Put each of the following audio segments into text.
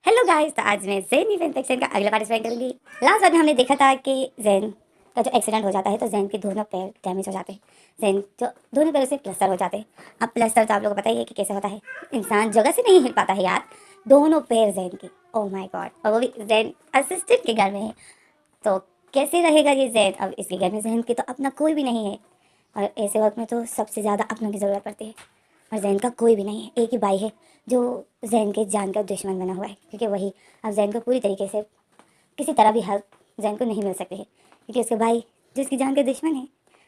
Hello guys, तो आज मैं ज़ैन इवेंट सेक्शन का अगला पार्टिसिपेट करूंगी। लास्ट बार में हमने देखा था कि ज़ैन का जो एक्सीडेंट हो जाता है तो ज़ैन के दोनों पैर डैमेज हो जाते हैं। ज़ैन जो दोनों पैरों से प्लास्टर हो जाते हैं। अब प्लास्टर तो आप लोगों को पता ही है कि कैसे होता है, इंसान जगह से नहीं हिल पाता है यार। दोनों पैर ज़ैन के, ओह माय गॉड, और वो भी ज़ैन असिस्टेंट के घर में है। तो कैसे रहेगा ये ज़ैन? अब इसके घर में ज़ैन के तो अपना कोई भी नहीं है, और ऐसे वक्त में तो सबसे ज़्यादा अपनों की ज़रूरत पड़ती है। और जैन का कोई भी नहीं है, एक ही भाई है जो जैन के जान का दुश्मन बना हुआ है, क्योंकि वही अब जैन को पूरी तरीके से किसी तरह भी हेल्प जैन को नहीं मिल सकती है, क्योंकि उसके भाई जिसकी जान के दुश्मन है।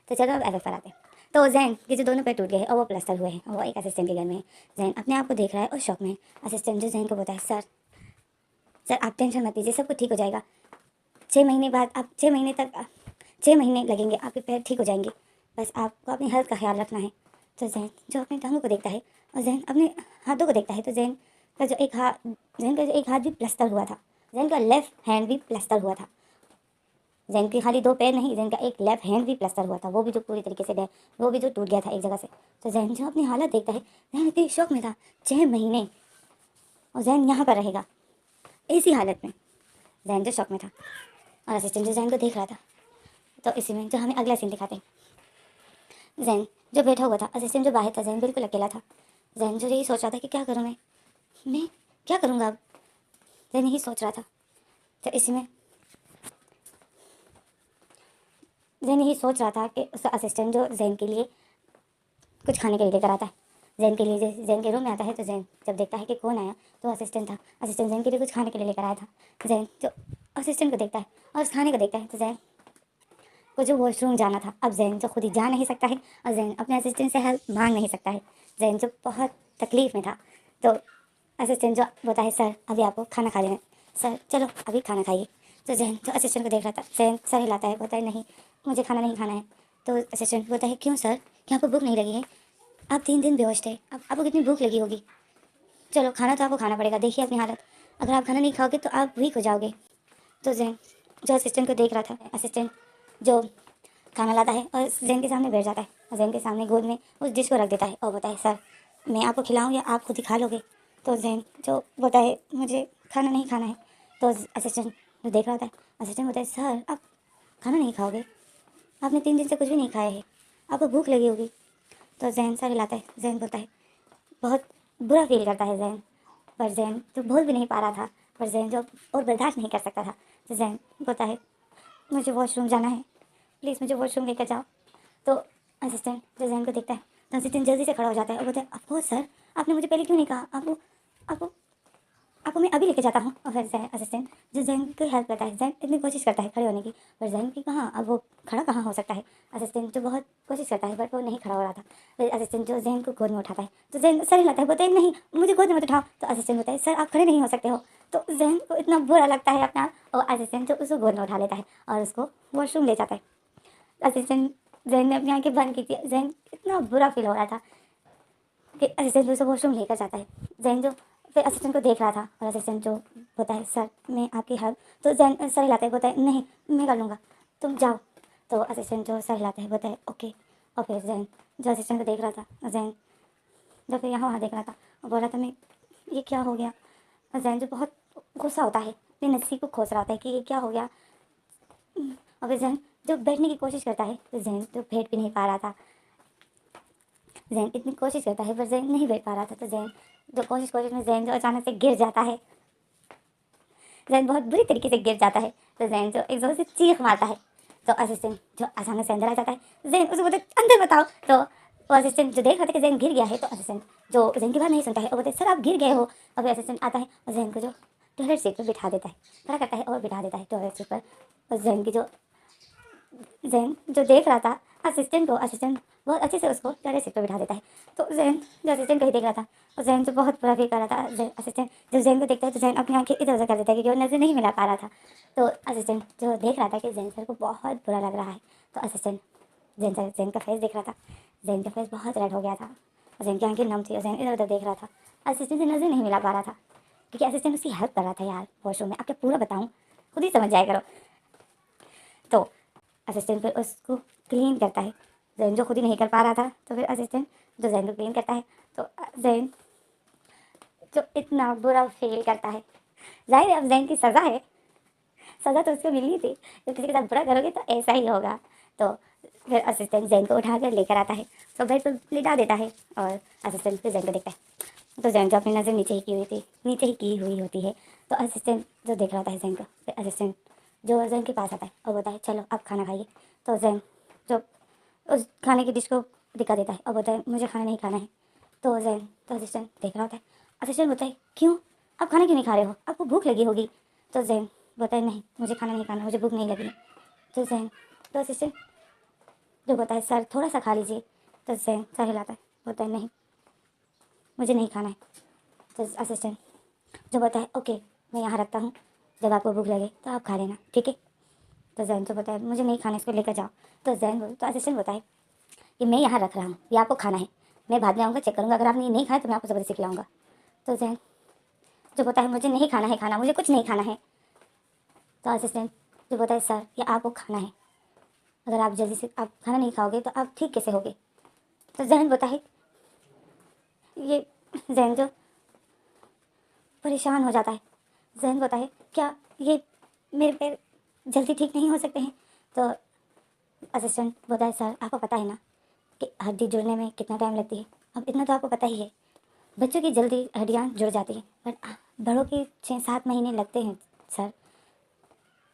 तो चलो अब एफ आते हैं। तो जैन के जो दोनों पैर टूट गए हैं और वो प्लास्टर हुए हैं, और वो एक असिस्टेंट के घर में है। जैन अपने आप को देख रहा है और शौक में है। असिस्टेंट जो जैन को बोलता है, सर सर आप टेंशन मत लीजिए, सब कुछ ठीक हो जाएगा। 6 महीने बाद आप 6 महीने तक 6 महीने लगेंगे, आपके पैर ठीक हो जाएंगे, बस आपको अपनी हेल्थ का ख्याल रखना है। तो जैन जो अपनी टांगों को देखता है और जैन अपने हाथों को देखता है, तो जैन का जो एक हाथ भी प्लास्टर हुआ था, जैन का लेफ्ट हैंड भी प्लास्टर हुआ था। जैन के खाली 2 पैर नहीं, जैन का एक लेफ्ट हैंड भी प्लास्टर हुआ था, वो भी जो पूरी तरीके से वो भी जो टूट गया था एक जगह से। तो जैन जो अपनी हालत देखता है, जैन इतनी शौक में था, 6 महीने और जैन यहाँ पर रहेगा इसी हालत में। जैन जो शौक में था और असिस्टेंट जो जैन को देख रहा था। तो इसी में जो हमें अगला सीन दिखाते हैं, जैन जो बैठा हुआ था, असिस्टेंट जो बाहर था, जैन बिल्कुल अकेला था। जैन जो यही सोच रहा था कि क्या करूँ मैं क्या करूँगा अब। जैन यही सोच रहा था। तो इसी में जैन यही सोच रहा था कि उसका असिस्टेंट जो जैन के लिए कुछ खाने के लिए लेकर आता है। जैन के लिए जैन के रूम में आता है, तो जैन जब देखता है कि कौन आया, तो असिस्टेंट था। असिस्टेंट जैन के लिए कुछ खाने के लिए लेकर आया था। जैन जो असिस्टेंट को देखता है और उस खाने को देखता है, तो जैन को जो वॉशरूम जाना था, अब जैन जो खुद ही जा नहीं सकता है और जैन अपने असिस्टेंट से हेल्प मांग नहीं सकता है। जैन जो बहुत तकलीफ़ में था। तो असिस्टेंट जो बोलता है, सर अभी आपको खाना खा लेना है, सर चलो अभी खाना खाइए। तो जैन जो असिस्टेंट को देख रहा था, जैन सर हिलाता है, बोलता है नहीं मुझे खाना नहीं खाना है। तो असिस्टेंट बोलता है, क्यों सर, क्या आपको भूख नहीं लगी है? आप 3 दिन बेहोश थे, अब आपको कितनी भूख लगी होगी। चलो खाना तो आपको खाना पड़ेगा, देखिए अपनी हालत, अगर आप खाना नहीं खाओगे तो आप वीक हो जाओगे। तो जैन जो असिस्टेंट को देख रहा था, असिस्टेंट जो खाना लाता है और जैन के सामने बैठ जाता है और जैन के सामने गोद में उस डिश को रख देता है और बोलता है, सर मैं आपको खिलाऊं या आप खुद ही खा लोगे? तो जैन जो बोलता है, मुझे खाना नहीं खाना है। तो असिस्टेंट जो देख रहा होता है, असिस्टेंट बोलता है, सर आप खाना नहीं खाओगे, आपने 3 दिन से कुछ भी नहीं खाया है, आपको भूख लगी होगी। तो जैन सर हिलाता है। जैन बोलता है, बहुत बुरा फील करता है जैन, पर जैन जो बोल भी नहीं पा रहा था, पर जैन जो और बर्दाश्त नहीं कर सकता था। तो जैन बोलता है, मुझे वॉशरूम जाना है, प्लीज़ मुझे वॉशरूम लेकर जाओ। तो असिस्टेंट जो जैन को देखता है, तो असिस्टेंट जल्दी से खड़ा हो जाता है और बोलता है, अफकोर्स सर, आपने मुझे पहले क्यों नहीं कहा? आपको आपको आपको मैं अभी लेके जाता हूँ। और फिर जैन असिस्टेंट जो जैन की हेल्प करता है, जैन इतनी कोशिश करता है खड़े होने की, पर जैन की कहाँ, अब वो खड़ा कहाँ हो सकता है। असिस्टेंट जो बहुत कोशिश करता है बट वो नहीं खड़ा हो रहा था। फिर असिस्टेंट जो जैन को गोद में उठाता है, तो जैन सर हिलाता है, बोलता है नहीं मुझे गोद में मत उठाओ। तो असिस्टेंट बोलता है, सर आप खड़े नहीं हो सकते हो। तो जैन को इतना बुरा लगता है अपना, और असिस्टेंट जो उसको गोद में उठा लेता है और उसको वॉशरूम ले जाता है। असिस्टेंट जैन ने अपनी आंखें बंद की थी, जैन इतना बुरा फील हो रहा था कि असिस्टेंट उसे वॉशरूम लेकर जाता है। जैन जो फिर असिस्टेंट को देख रहा था और असिस्टेंट जो होता है, सर मैं आपकी हेल्प, तो जैन सर हिलाता है, बोलता है नहीं मैं कर लूँगा, तुम जाओ। तो असिस्टेंट जो सर हिलाता है, बोलता है ओके। और फिर जैन जो असिस्टेंट को देख रहा था, जैन जो फिर यहाँ वहाँ देख रहा था और बोल रहा था, मैं ये क्या हो गया। और जैन जो बहुत गुस्सा होता है, अपने नसीब को खोज रहा होता है कि ये क्या हो गया। और फिर जैन जो बैठने की कोशिश करता है, तो जैन जो बैठ भी नहीं पा रहा था। जैन इतनी कोशिश करता है पर जैन नहीं बैठ पा रहा था। तो जैन जो कोशिश में जैन जो अचानक से गिर जाता है, जैन बहुत बुरी तरीके से गिर जाता है। तो जैन जो एक जोर से चीख मारता है। तो असिस्टेंट जो अचानक से अंदर आ जाता है, जैन उसे बोलते अंदर बताओ। तो वो असिस्टेंट जो देख रहा था कि जैन गिर गया है, तो असिस्टेंट जो जैन की बात नहीं सुनता है और बोलते सर आप गिर गए हो। और फिर असिस्टेंट आता है और जैन को जो टॉयलेट सीट पर बिठा देता है, खड़ा करता है और बिठा देता है टॉयलेट सीट पर। और जैन की जो जैन जो देख रहा था असिस्टेंट को, असिस्टेंट बहुत अच्छे से उसको टॉयलेट सीट पर बिठा देता है। तो जैन जो असिस्टेंट को ही देख रहा था और जैन जो बहुत बुरा फील कर रहा था। असिस्टेंट जब जैन को देखता है तो जैन अपनी आंखें इधर उधर कर देता है, क्योंकि वो नजर नहीं मिला पा रहा था। तो असिस्टेंट जो देख रहा था कि जैन सर को बहुत बुरा लग रहा है, तो असिस्टेंट जैन का फेस देख रहा था। जैन का फेस बहुत रेड हो गया था और जैन की आंखें नम थी और जैन इधर उधर देख रहा था। असिस्टेंट से नजर नहीं मिला पा रहा था, क्योंकि असिस्टेंट उसकी हेल्प कर रहा था यार वॉशरूम में। अब क्या पूरा बताऊँ, खुद ही समझ जाया करो। तो असिस्टेंट फिर उसको क्लीन करता है। जैन जो खुद ही नहीं कर पा रहा था, तो फिर असिस्टेंट जो जैन को क्लीन करता है। तो जैन जो इतना बुरा फील करता है, जाहिर है अब जैन की सज़ा है, सज़ा तो उसको मिलनी थी, जब किसी के साथ बुरा करोगे तो ऐसा ही होगा। तो फिर असिस्टेंट जैन को उठाकर लेकर आता है, तो बेड पर लिटा देता है और असिस्टेंट फिर जैन को देखता है। तो जैन जो अपनी नज़र नीचे ही की हुई होती है, तो असिस्टेंट जो देख रहा होता है जैन को, फिर असिस्टेंट जो जैन के पास आता है और बोलता है चलो आप खाना खाइए। तो जैन जो उस खाने की डिश को दिखा देता है और बोलता है मुझे खाना नहीं खाना है। तो जैन तो असिस्टेंट देख रहा होता है, असिस्टेंट बोलता है क्यों, आप खाना क्यों नहीं खा रहे हो, आपको भूख लगी होगी। तो जैन बोलता है नहीं मुझे खाना नहीं खाना, मुझे भूख नहीं लगी। तो जैन तो असिस्टेंट जो बोलता है सर थोड़ा सा खा लीजिए। तो जैन सर हिलाता है, बोलता है नहीं मुझे नहीं खाना है। तो असिस्टेंट जो बोलता है ओके मैं यहाँ रखता हूँ, जब आपको भूख लगे तो आप खा लेना, ठीक है। तो जैन जो बोलता है मुझे नहीं खाना, इसको लेकर जाओ। तो असिस्टेंट बोलता है कि मैं यहाँ रख रहा हूँ, ये आपको खाना है, मैं बाद में आऊँगा चेक करूँगा, अगर आपने ये नहीं खाया तो मैं आपको ज़बरदस्ती खिलाऊँगा। तो जैन जो बोलता है मुझे नहीं खाना है खाना, मुझे कुछ नहीं खाना है। तो असिस्टेंट जो बोलता है सर ये आपको खाना है, अगर आप जल्दी से आप खाना नहीं खाओगे तो आप ठीक कैसे होगे। तो जैन बोलता है ये जैन जो परेशान हो जाता है, जैन बोलता है क्या ये मेरे पैर जल्दी ठीक नहीं हो सकते हैं। तो असिस्टेंट बोलता है सर आपको पता है ना कि हड्डी जुड़ने में कितना टाइम लगती है, अब इतना तो आपको पता ही है, बच्चों की जल्दी हड्डियाँ जुड़ जाती हैं पर बड़ों के 6-7 महीने लगते हैं सर।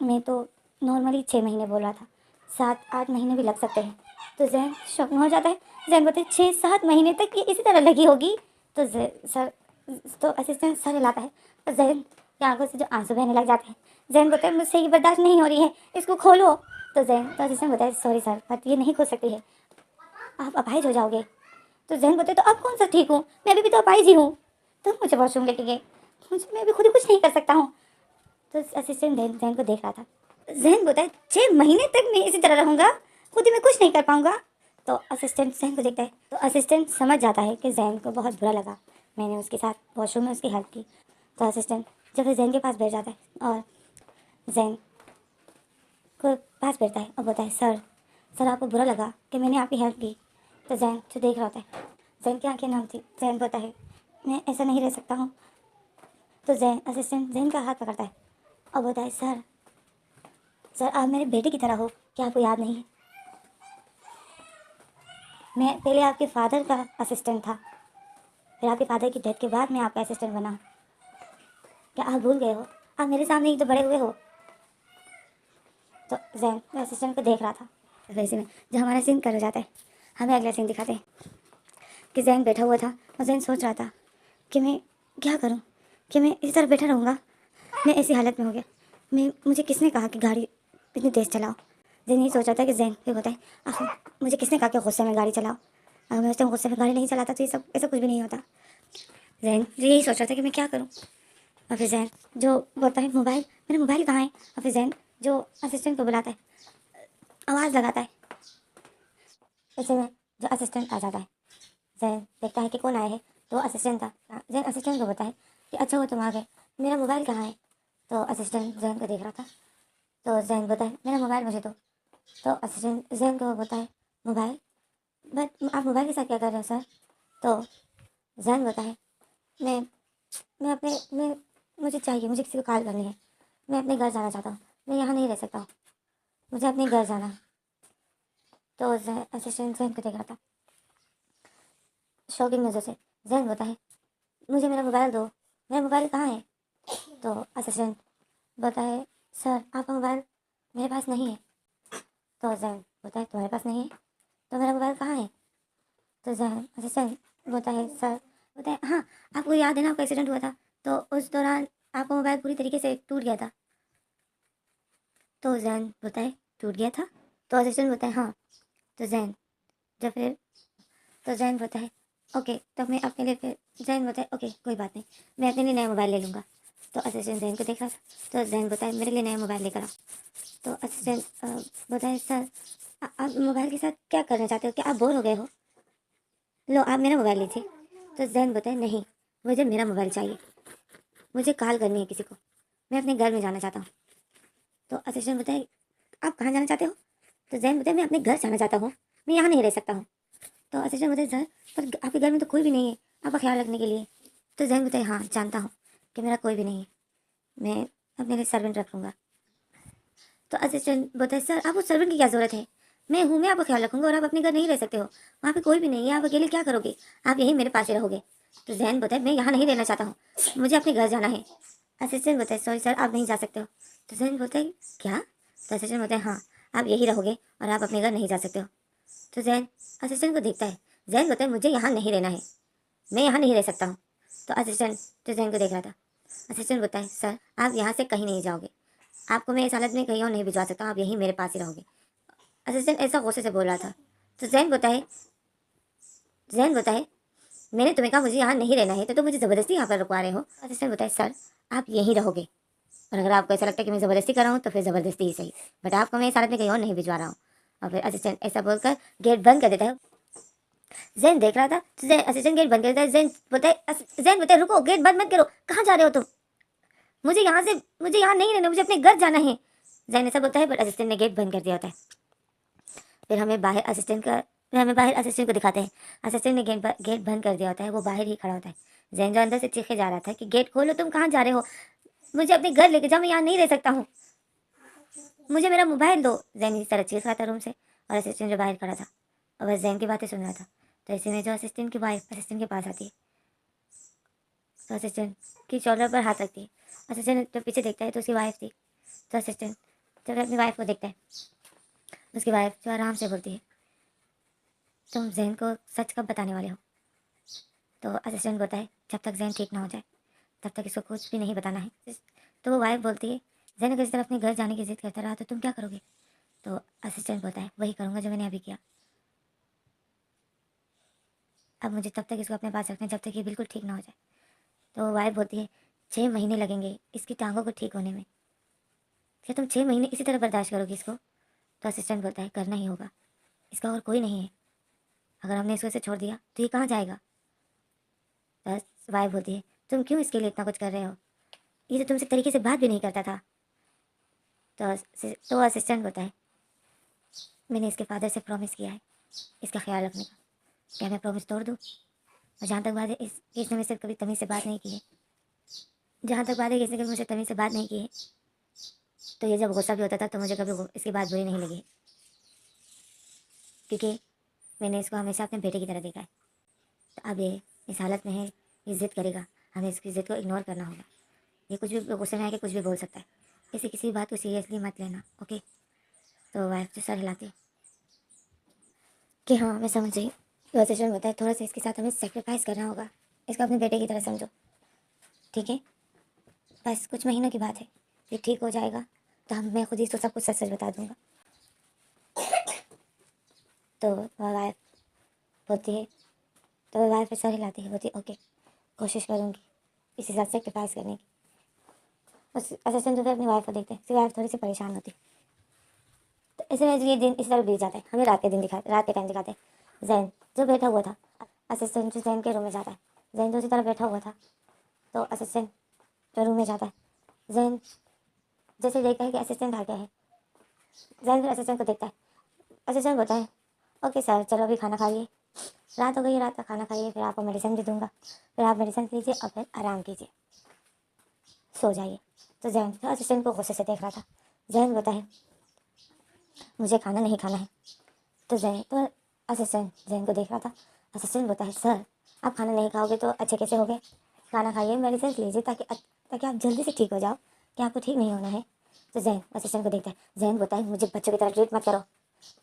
मैं तो नॉर्मली 6 महीने बोल रहा था, 7-8 महीने भी लग सकते हैं। तो जैन शॉक में हो जाता है, जैन बोलते 6-7 महीने तक ये इसी तरह लगी होगी। तो सर तो असिस्टेंट सर हिलाता है, तो जैन की आंखों से जो आंसू बहने लग जाते हैं। जैन बोलते हैं मुझसे ये बर्दाश्त नहीं हो रही है, इसको खोलो। तो असिस्टेंट बोलता है सॉरी सर बट ये नहीं खोल सकती है, आप अपाहिज हो जाओगे। तो जैन बोलते तो अब कौन सा ठीक हूँ, मैं अभी भी तो अपाहिज ही हूँ। तो मुझे वॉशरूम लेके गए, मुझे मैं अभी खुद ही कुछ नहीं कर सकता हूँ। तो असिस्टेंट जैन को देख रहा था, जैन बोलता है 6 महीने तक मैं इसी तरह रहूँगा, खुद ही मैं कुछ नहीं कर पाऊँगा। तो असिस्टेंट जैन को देखता है, तो असिस्टेंट समझ जाता है कि जैन को बहुत बुरा लगा, मैंने उसके साथ वॉशरूम में उसकी हेल्प की। तो असिस्टेंट जब वो जैन के पास बैठ जाता है और जैन को पास बैठता है और बोलता है सर आपको बुरा लगा कि मैंने आपकी हेल्प की। तो जैन जो देख रहा होता है, जैन की आंखें नम थी। जैन बोलता है मैं ऐसा नहीं रह सकता हूँ। तो असिस्टेंट जैन का हाथ पकड़ता है और बोलता है सर आप मेरे बेटे की तरह हो, क्या आपको याद नहीं है, मैं पहले आपके फादर का असिस्टेंट था, फिर आपके फादर की डेथ के बाद मैं आपका असिस्टेंट बना हूँ, क्या आप भूल गए हो, आप मेरे सामने ही तो बड़े हुए हो। तो जैन असिस्टेंट को देख रहा था। वैसे में जब हमारा सीन कर जाता है, हमें अगला सीन दिखाते हैं कि जैन बैठा हुआ था और जैन सोच रहा था कि मैं क्या करूं, कि मैं इसी तरह बैठा रहूँगा, मैं ऐसी हालत में हो गया, मुझे किसने कहा कि गाड़ी इतनी तेज़ चलाओ। जैन यही सोच रहा था कि जैन फिर होता है मुझे किसने कहा कि गुस्से में गाड़ी चलाओ, अगर मैं उस टाइम गुस्से में गाड़ी नहीं चलाता तो ये सब ऐसा कुछ भी नहीं होता। जैन यही सोच रहा था कि मैं क्या करूँ। और फिर जैन जो बोलता है मोबाइल, मेरा मोबाइल कहाँ है। और फिर जैन जो असिस्टेंट को बुलाता है, आवाज़ लगाता है, ऐसे में जो असिस्टेंट आ जाता है, जैन देखता है कि कौन आया है, तो असिस्टेंट था। जैन असिस्टेंट को बताए कि अच्छा वो तुम आ गए, मेरा मोबाइल कहाँ है। तो असिस्टेंट जैन को देख रहा था, तो जैन बताए मेरा मोबाइल मुझे दो। तो असिस्टेंट जैन को बताए मोबाइल, बट आप मोबाइल के साथ क्या कर रहे हो सर। तो जैन बताए मैं मैं मुझे चाहिए, मुझे किसी को कॉल करनी है, मैं अपने घर जाना चाहता हूँ, मैं यहाँ नहीं रह सकता हूँ, मुझे अपने घर जाना है। तो असिस्टेंट जैन को देख रहा था शॉकिंग नज़र से। जैन बोलता है मुझे मेरा मोबाइल दो, मेरा मोबाइल कहाँ है। तो असिस्टेंट बोलता है सर आपका मोबाइल मेरे पास नहीं है। तो जैन बोलता है तुम्हारे पास नहीं है तो मेरा मोबाइल कहाँ है। तो जैन असिस्टेंट बोलता है सर, बोलता है हाँ आपको याद है ना आपका एक्सीडेंट हुआ था, तो उस दौरान आपका मोबाइल पूरी तरीके से टूट गया था। तो जैन बोलता है टूट गया था। तो असिस्टेंट बोलता है हाँ। तो जैन जब फिर तो जैन बोलता है ओके तब मैं अपने लिए फिर जैन बोलता है ओके कोई बात नहीं, मैं अपने लिए नया मोबाइल ले लूँगा। तो असिस्टेंट जैन को देख रहा था, तो जैन बोलता है मेरे लिए नया मोबाइल लेकर आओ। तो असिस्टेंट बोलता है सर आप मोबाइल के साथ क्या करना चाहते हो, क्या आप बोर हो गए हो, लो आप मेरा मोबाइल लीजिए। तो जैन बोलता है नहीं मुझे मेरा मोबाइल चाहिए, मुझे कॉल करनी है किसी को, मैं अपने घर में जाना चाहता हूँ। तो असिस्टेंट बोलता है आप कहाँ जाना चाहते हो। तो जैन बोलता है मैं अपने घर जाना चाहता हूँ, मैं यहाँ नहीं रह सकता हूँ। तो असिस्टेंट बोलते हैं सर पर आपके घर में तो कोई भी नहीं है आपका ख्याल रखने के लिए। तो जैन बोलता है हाँ जानता हूँ कि मेरा कोई भी नहीं है, मैं अपने लिए सर्वेंट रख लूँगा। तो असिस्टेंट बोलता है, सर आप उस सर्वेंट की क्या ज़रूरत है, मैं हूँ, मैं आपका ख्याल रखूँगा और आप अपने घर नहीं रह सकते हो, वहाँ पे कोई भी नहीं है, आप अकेले क्या करोगे, आप यहीं मेरे पास ही रहोगे। तो जैन बोलता है, मैं यहाँ नहीं रहना चाहता हूँ, मुझे अपने घर जाना है। असिस्टेंट बोलता है, सॉरी सर आप नहीं जा सकते हो। तो जैन बोलता है, क्या? तो असिस्टेंट बोलता है, हाँ आप यहीं रहोगे और आप अपने घर नहीं जा सकते हो। तो जैन असिस्टेंट को देखता है, जैन बोलता है, मुझे यहाँ नहीं रहना है, मैं यहाँ नहीं रह सकता हूँ। तो असिस्टेंट तो जैन को देख रहा था। असिस्टेंट बोलता है, सर आप यहाँ से कहीं नहीं जाओगे, आपको मैं इस हालत में कहीं और नहीं भिजवा सकता, आप यहीं मेरे पास ही रहोगे। असिस्टेंट ऐसा गुस्से से बोल रहा था। तो जैन बताए, मैंने तुम्हें कहा मुझे यहाँ नहीं रहना है, तो तुम मुझे ज़बरदस्ती यहाँ पर रुकवा रहे हो। असिस्टेंट बताए, सर आप यहीं रहोगे और अगर आपको ऐसा लगता है कि मैं ज़बरदस्ती कर रहा हूँ तो फिर ज़बरदस्ती ही सही, बट आपको मैं इस हालत में कहीं और नहीं भिजवा रहा हूँ। और फिर असिस्टेंट ऐसा बोलकर गेट बंद कर देता है। जैन देख रहा था तो असिस्टेंट गेट बंद कर देता है। जैन बताए, रुको, गेट बंद मत करो, कहाँ जा रहे हो तुम, मुझे यहाँ नहीं रहना, मुझे अपने घर जाना है। जैन ऐसा बोलता है, बट असिस्टेंट ने गेट बंद कर दिया होता है। फिर हमें बाहर असिस्टेंट को दिखाते हैं। असिस्टेंट ने गेट बंद कर दिया होता है, वो बाहर ही खड़ा होता है। जैन जो अंदर से चीखे जा रहा था कि गेट खोलो, तुम कहाँ जा रहे हो, मुझे अपने घर लेके जाओ, मैं यहाँ नहीं रह सकता हूँ, मुझे मेरा मोबाइल दो। जैन इस तरह चीख रहा था रूम से और असिस्टेंट जो बाहर खड़ा था और वह जैन की बातें सुन रहा था। तो ऐसे में जो असिस्टेंट की वाइफ असिस्टेंट के पास आती है तो असिस्टेंट की शोल्डर पर हाथ रखती है। असिस्टेंट जब पीछे देखता है तो उसकी वाइफ थी। तो असिस्टेंट जब अपनी वाइफ को देखता है, उसकी वाइफ जो आराम से बोलती है, तुम जैन को सच कब बताने वाले हो? तो असिस्टेंट बोलता है, जब तक जैन ठीक ना हो जाए तब तक इसको कुछ भी नहीं बताना है। तो वो वाइफ बोलती है, जैन अगर इस तरह अपने घर जाने की जिद करता रहा तो तुम क्या करोगे? तो असिस्टेंट बोलता है, वही करूँगा जो मैंने अभी किया, अब मुझे तब तक इसको अपने पास रखना है जब तक ये बिल्कुल ठीक ना हो जाए। तो वो वाइफ बोलती है, 6 महीने लगेंगे इसकी टांगों को ठीक होने में, क्या तुम 6 महीने इसी तरह बर्दाश्त करोगे इसको? तो असिस्टेंट बोलता है, करना ही होगा, इसका और कोई नहीं है, अगर हमने इसको ऐसे छोड़ दिया तो ये कहाँ जाएगा? बस वाइफ बोलती है, तुम क्यों इसके लिए इतना कुछ कर रहे हो, ये तो तुमसे तरीके से बात भी नहीं करता था। तो असिस्टेंट बोलता है, मैंने इसके फादर से प्रॉमिस किया है इसका ख्याल रखने का, क्या मैं प्रॉमिस तोड़ दूँ? और जहाँ तक बात है, इसने मुझसे कभी तमीज़ से बात नहीं की है, जहाँ तक बात है कि इसने कभी मुझसे तमीज़ से बात नहीं की है, तो ये जब गुस्सा भी होता था तो मुझे कभी इसकी बात बुरी नहीं लगी, क्योंकि मैंने इसको हमेशा अपने बेटे की तरह देखा है। तो अब ये इस हालत में है, ये ज़िद करेगा, हमें इसकी ज़िद को इग्नोर करना होगा, ये कुछ भी गुस्से में आके कुछ भी बोल सकता है, इसे किसी भी बात को सीरियसली मत लेना, ओके? तो वाइफ जो सर हिलाती है कि हाँ मैं समझ रही, सिचुएशन होता है, थोड़ा सा इसके साथ हमें सेक्रीफाइस करना होगा, इसको अपने बेटे की तरह समझो, ठीक है? बस कुछ महीनों की बात है, ये ठीक हो जाएगा तो मैं खुद ही इसको सब कुछ सच सच बता दूंगा। तो वह वाइफ बोलती है, तो वह वाइफ सर हिलाती है, बोलती है, ओके कोशिश करूँगी इसी साथ सेक्रीफाइस करने की। उस असिस्टेंट जो है अपनी वाइफ को देखते हैं, उसकी वाइफ थोड़ी सी परेशान होती है। तो ऐसे में ये दिन इस तरह बीत जाता है, हमें रात के टाइम दिखाते हैं। जैन जो बैठा हुआ था, असिस्टेंट जो जैन के रूम में जाता है, जैन जो उसी तरह बैठा हुआ था, तो असिस्टेंट जो रूम में जाता है, जैन जैसे देखता है कि असिस्टेंट आ गया है, जैन फिर असिस्टेंट को देखता है। असिस्टेंट बोलता है, ओके सर चलो अभी खाना खाइए, रात हो गई है, रात का खाना खाइए, फिर आपको मेडिसिन भी दूंगा, फिर आप मेडिसिन लीजिए और फिर आराम कीजिए, सो जाइए। तो जैन असिस्टेंट को गुस्से से देख रहा था। जैन बोलता है, मुझे खाना नहीं खाना है। तो असिस्टेंट जैन को देख रहा था। असिस्टेंट बोलता है, सर आप खाना नहीं खाओगे तो अच्छे कैसे होगे, खाना खाइए, मेडिसिन लीजिए ताकि आप जल्दी से ठीक हो जाओ, क्या आपको ठीक नहीं होना है? तो जैन असिस्टेंट को देखता है। जैन बोलता है, मुझे बच्चों की तरह ट्रीट मत करो,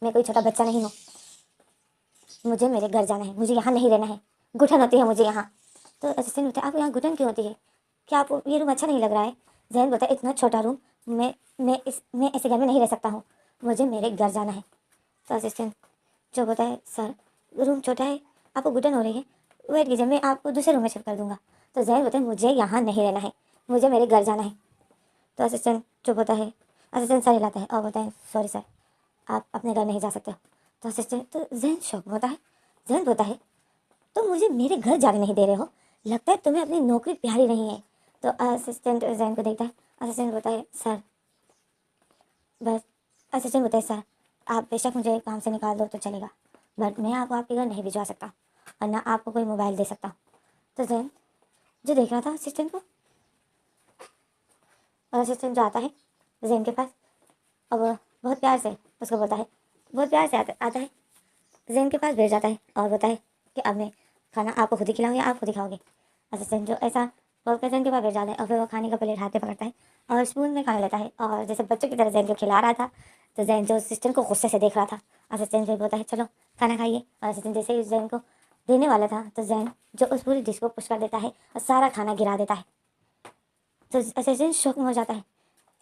मैं कोई छोटा बच्चा नहीं हूँ, मुझे मेरे घर जाना है, मुझे यहाँ नहीं रहना है, घुटन होती है मुझे यहाँ। तो असिस्टेंट बोलता है, आपको यहाँ घुटन क्यों होती है, क्या आपको ये रूम अच्छा नहीं लग रहा है? जैन बोलता है, इतना छोटा रूम, मैं ऐसे घर में नहीं रह सकता हूँ, मुझे मेरे घर जाना है। तो असिस्टेंट जो बोलता है, सर रूम छोटा है, आपको घुटन हो रही है, वेट कीजिए मैं आपको दूसरे रूम में शिफ्ट कर दूंगा। तो जैन बोलता है, मुझे यहाँ नहीं रहना है, मुझे मेरे घर जाना है। तो असिस्टेंट जो बोलता है, असिस्टेंट सर हिलाता है और बोलता है, सॉरी सर आप अपने घर नहीं जा सकते हो। तो असिस्टेंट तो जैन शॉक होता है। जैन बोलता है, तो मुझे मेरे घर जाने नहीं दे रहे हो, लगता है तुम्हें अपनी नौकरी प्यारी नहीं है। तो असिस्टेंट जैन को देखता है। असिस्टेंट बोलता है, सर बस असिस्टेंट बोलता है, सर आप बेशक मुझे काम से निकाल दो तो चलेगा, बट मैं आपको आपके घर नहीं भिजवा सकता और ना आपको कोई मोबाइल दे सकता। तो जैन जो देख रहा था असिस्टेंट को, और असिस्टेंट जो आता है जैन के पास, और वो बहुत प्यार से उसको बोलता है, बहुत प्यार से आता है जैन के पास बैठ जाता है और बोलता है कि अब मैं खाना आपको खुद ही खिलाऊँ या आप खुद ही खाओगे। असिस्टेंट जो ऐसा बोलकर जैन के पास बैठ जाता है और फिर वो खाने का प्लेट हाथ में पकड़ता है और स्पून में खाने लेता है, और जैसे बच्चों की तरह जैन को खिला रहा था। तो जैन जो असिस्टेंट को गुस्से से देख रहा था, असिस्टेंट फिर बोलता है चलो खाना खाइए, और असिस्टेंट जैसे ही जैन को देने वाला था तो जैन जो उस पूरी डिश को पुश कर देता है और सारा खाना गिरा देता है। तो असिस्टेंट शौक में हो जाता है।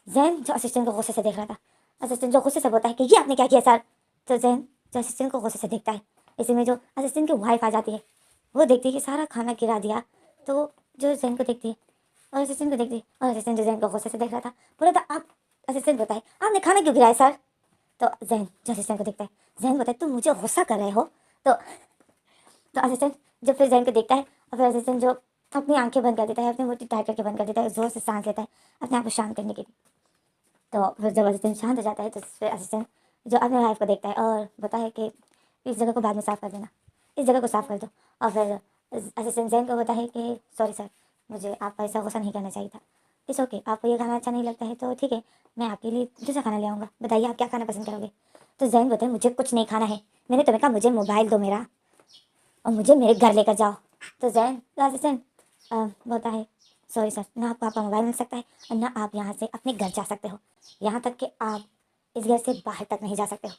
जैन जो असिस्टेंट को गुस्से से देख रहा था, असिस्टेंट जो गुस्से से बोलता है कि ये आपने क्या किया सर। तो जैन जो असिस्टेंट को गुस्से से देखता है, इसी में जो असिस्टेंट की वाइफ आ जाती है, वो देखती है कि सारा खाना गिरा दिया, तो जो जैन को देखती है और असिस्टेंट को देखती है, और असिस्टेंट जो जैन को गुस्से से देख रहा था बोला था आप, असिस्टेंट बोलता है आपने खाना क्यों गिराया सर। तो जैन जो असिस्टेंट को देखता है, जैन बोलता है तुम मुझे गुस्सा कर रहे हो। तो असिस्टेंट जब फिर जैन को देखता है और फिर असिस्टेंट जो अपनी आंखें बंद कर देता है, अपनी मुट्ठी टाइट करके बंद कर देता है, जोर से सांस लेता है अपने आप को शांत करने के लिए। तो फिर जब असिस्टेंट शांत हो जाता है तो फिर असिस्टेंट जो अपने वाइफ को देखता है और बताता है कि इस जगह को बाद में साफ़ कर देना, इस जगह को साफ़ कर दो। और फिर असिस्टेंट जैन को बताता है कि सॉरी सर, मुझे आपका ऐसा गुस्सा नहीं करना चाहिए था। इट्स ओके, आपको ये खाना अच्छा नहीं लगता है तो ठीक है, मैं आपके लिए दूसरा खाना ले आऊँगा, बताइए आप क्या खाना पसंद करोगे। तो जैन बोलता है मुझे कुछ नहीं खाना है, मैंने तुम्हें कहा मुझे मोबाइल दो मेरा और मुझे मेरे घर लेकर जाओ। तो जैन असिस्टेंट बोलता है सॉरी सर, ना आपको आपका मोबाइल मिल सकता है और ना आप यहाँ से अपने घर जा सकते हो, यहाँ तक कि आप इस घर से बाहर तक नहीं जा सकते हो।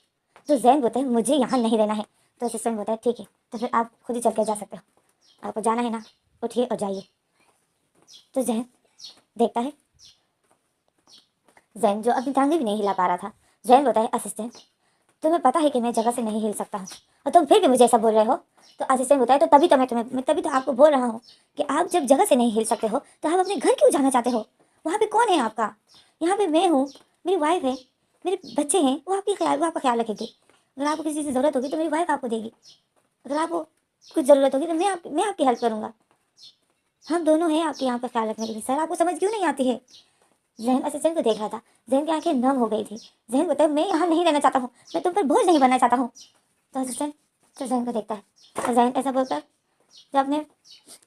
तो जैन बोलते हैं मुझे यहाँ नहीं रहना है। तो असिस्टेंट बोलता है ठीक है, तो फिर आप खुद ही चल कर जा सकते हो, आपको जाना है ना, उठिए और जाइए। तो जैन देखता है, जैन जो अपनी टांगे भी नहीं हिला पा रहा था, जैन बोलता है असिस्टेंट तुम्हें पता है कि मैं जगह से नहीं हिल सकता हूँ और तुम फिर भी मुझे ऐसा बोल रहे हो। तो असिस्टेंट बोलता है तो तभी तो मैं तभी तो आपको बोल रहा हूँ कि आप जब जगह से नहीं हिल सकते हो तो आप अपने घर क्यों जाना चाहते हो। वहाँ पे कौन है आपका, यहाँ पे मैं हूँ, मेरी वाइफ है, मेरे बच्चे हैं, वो आपका ख्याल रखेगी। अगर आपको किसी चीज़ की ज़रूरत होगी तो मेरी वाइफ आपको देगी, अगर आपको कुछ ज़रूरत होगी तो मैं आपकी हेल्प करूँगा, हम दोनों हैं आपके यहाँ पर ख्याल रखने के लिए। सर आपको समझ क्यों नहीं आती है। जहन असिस्टेंट को देख रहा था, जहन की आंखें नम हो गई थी। जहन बोलता है मैं यहाँ नहीं रहना चाहता हूँ, मैं तुम पर बोझ नहीं बनना चाहता हूँ। तो असिस्टेंट तो जहन को देखता है, तो जहन ऐसा बोलकर जब अपने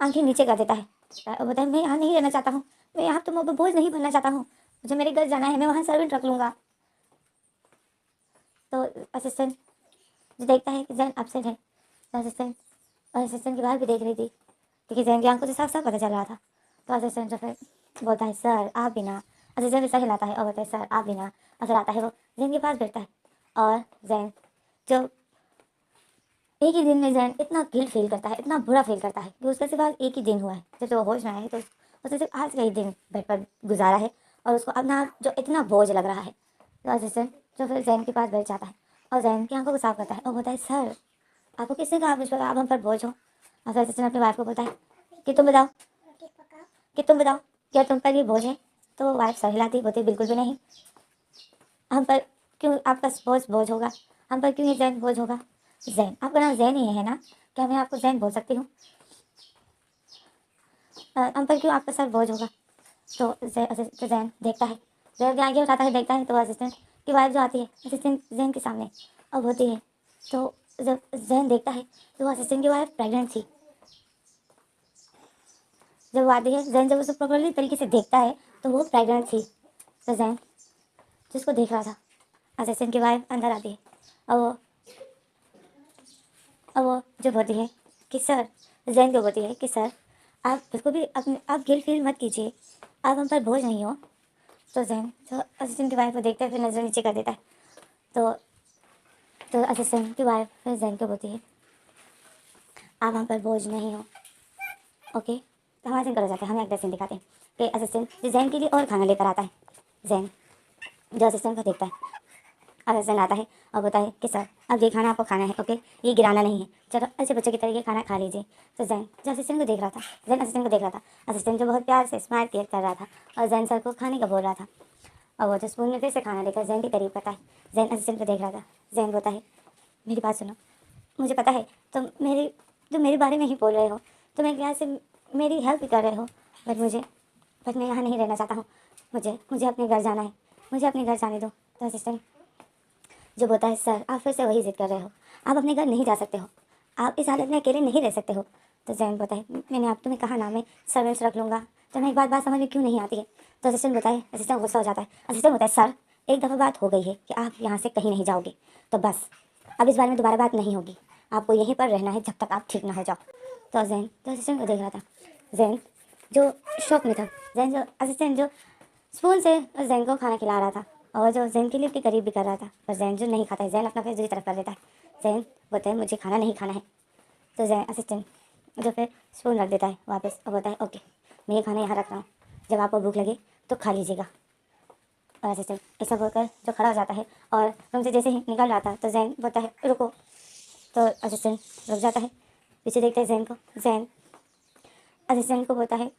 आंखें नीचे कर देता है और बोलता है मैं यहाँ नहीं रहना चाहता हूँ, मैं यहाँ तुम पर बोझ नहीं बनना चाहता हूँ, मुझे मेरे घर जाना है, मैं वहाँ सर्वेंट रख लूँगा। तो असिस्टेंट जो देखता है कि जहन अपसेट है, तो असिस्टेंट की बात भी देख रही थी क्योंकि जहन की आंखों से साफ साफ पता चल रहा था। तो असिस्टेंट जो फिर बोलता है सर आप भी ना, असिस्टेंट सर हिलाता है और बोलता है सर आप भी ना। असर आता है, वो जैन के पास बैठता है और जैन जो एक ही दिन में जैन इतना गिल्ट फील करता है, इतना बुरा फील करता है कि उसका सिर्फ एक ही दिन हुआ है जब तो वो होश में आया है, तो उसने सिर्फ आज का ही दिन बेड पर गुजारा है और उसको अपना जो इतना बोझ लग रहा है। तो असिस्टेंट जो फिर जैन के पास बैठ जाता है और जैन की आंखों को साफ करता है और बोलता है सर आपको किसने कहा मुझ पर आप हम पर बोझ हो। और फिर असिस्टेंट अपनी वाइफ को बोलता है कि तुम बताओ क्या तुम पर ये बोझ है। तो वाइफ सर हिलाती, बोलती बिल्कुल भी नहीं, हम पर क्यों आपका बोझ होगा, हम पर क्यों ये जैन बोझ होगा। जैन आपका नाम जैन ही है ना, क्या मैं आपको जैन बोल सकती हूँ, हम पर क्यों आपका सर बोझ होगा। तो जैन देखता है, जैन के आगे उठाता है, देखता है तो असिस्टेंट की वाइफ जो आती है असिस्टेंट जैन के सामने अब होती है। तो जब जैन देखता है तो असिस्टेंट की वाइफ प्रेग्नेंट थी। जब वो आती है, जैन जब उसे प्रॉपरली तरीके से देखता है तो वो प्रेग्नेंट थी। तो जैन जिसको देख रहा था, असिस्टेंट की वाइफ अंदर आती है और वो जो बोलती है कि सर, जैन को बोलती है कि सर आप बिल्कुल भी अपने आप गिल्ट फील मत कीजिए, आप हम पर बोझ नहीं हो। तो जैन जो असिस्टेंट की वाइफ को देखता है फिर नज़र नीचे कर देता है। तो असिस्टेंट की वाइफ फिर जैन को बोलती है आप हम पर बोझ नहीं हो, ओके। तो हमारे सीन करो जाते हैं, हम एक सीन दिखाते हैं कि असिस्टेंट जो जैन के लिए और खाना लेकर आता है, जैन जो असिस्टेंट को देखता है, असिस्टेंट आता है और बोलता है कि सर अब ये खाना आपको खाना है, ओके, ये गिराना नहीं है, चलो ऐसे बच्चों की तरह ये खाना खा लीजिए। तो जैन जो असिस्टेंट को देख रहा था, जैन असिस्टेंट को देख रहा था, असिस्टेंट जो बहुत प्यार से स्माइल क्रिएट कर रहा था और जैन सर को खाने का बोल रहा था और वो जो स्पून में फिर से खाना लेकर जैन की तारीफ करता है। जैन असिस्टेंट को देख रहा था, जैन बोलता है मेरी बात सुनो, मुझे पता है तुम मेरे बारे में ही बोल रहे हो, तुम एक लिहाज से मेरी हेल्प भी कर रहे हो, बट मैं यहाँ नहीं रहना चाहता हूँ, मुझे अपने घर जाना है, मुझे अपने घर जाने दो। तो असिस्टेंट जो बोलता है सर आप फिर से वही जिद कर रहे हो, आप अपने घर नहीं जा सकते हो, आप इस हालत में अकेले नहीं रह सकते हो। तो जैन बोलता है मैंने आप तुम्हें कहा ना मैं सर्वेंट्स रख लूँगा, तो मैं एक बात समझ में क्यों नहीं आती है। तो असिस्टेंट बताए, असिस्टेंट गुस्सा हो जाता है। असिस्टेंट बताए सर एक दफ़ा बात हो गई है कि आप यहाँ से कहीं नहीं जाओगे, तो बस अब इस बारे में दोबारा बात नहीं होगी, आपको यहीं पर रहना है जब तक आप ठीक ना हो जाओ। तो जैन जो असिस्टेंट को देख रहा था, जैन जो शौक में था, जैन जो असिस्टेंट जो स्पून से जैन को खाना खिला रहा था और जो जैन के लिए उसके करीब भी कर रहा था, पर जैन जो नहीं खाता है, जैन अपना फेस दूसरी तरफ कर देता है। जैन बोलता है मुझे खाना नहीं खाना है। तो जैन असिस्टेंट जो फिर स्पून रख देता है वापस और बोलता है ओके मैं ये खाना यहाँ रख रहा हूँ, जब आपको भूख लगे तो खा लीजिएगा। और असिस्टेंट ऐसा बोलकर जो खड़ा हो जाता है और रूम से जैसे ही निकल रहा था तो जैन बोलता है रुको। तो असिस्टेंट रुक जाता है, पीछे देखता है जैन को। जैन असिस्टेंट को बोलता है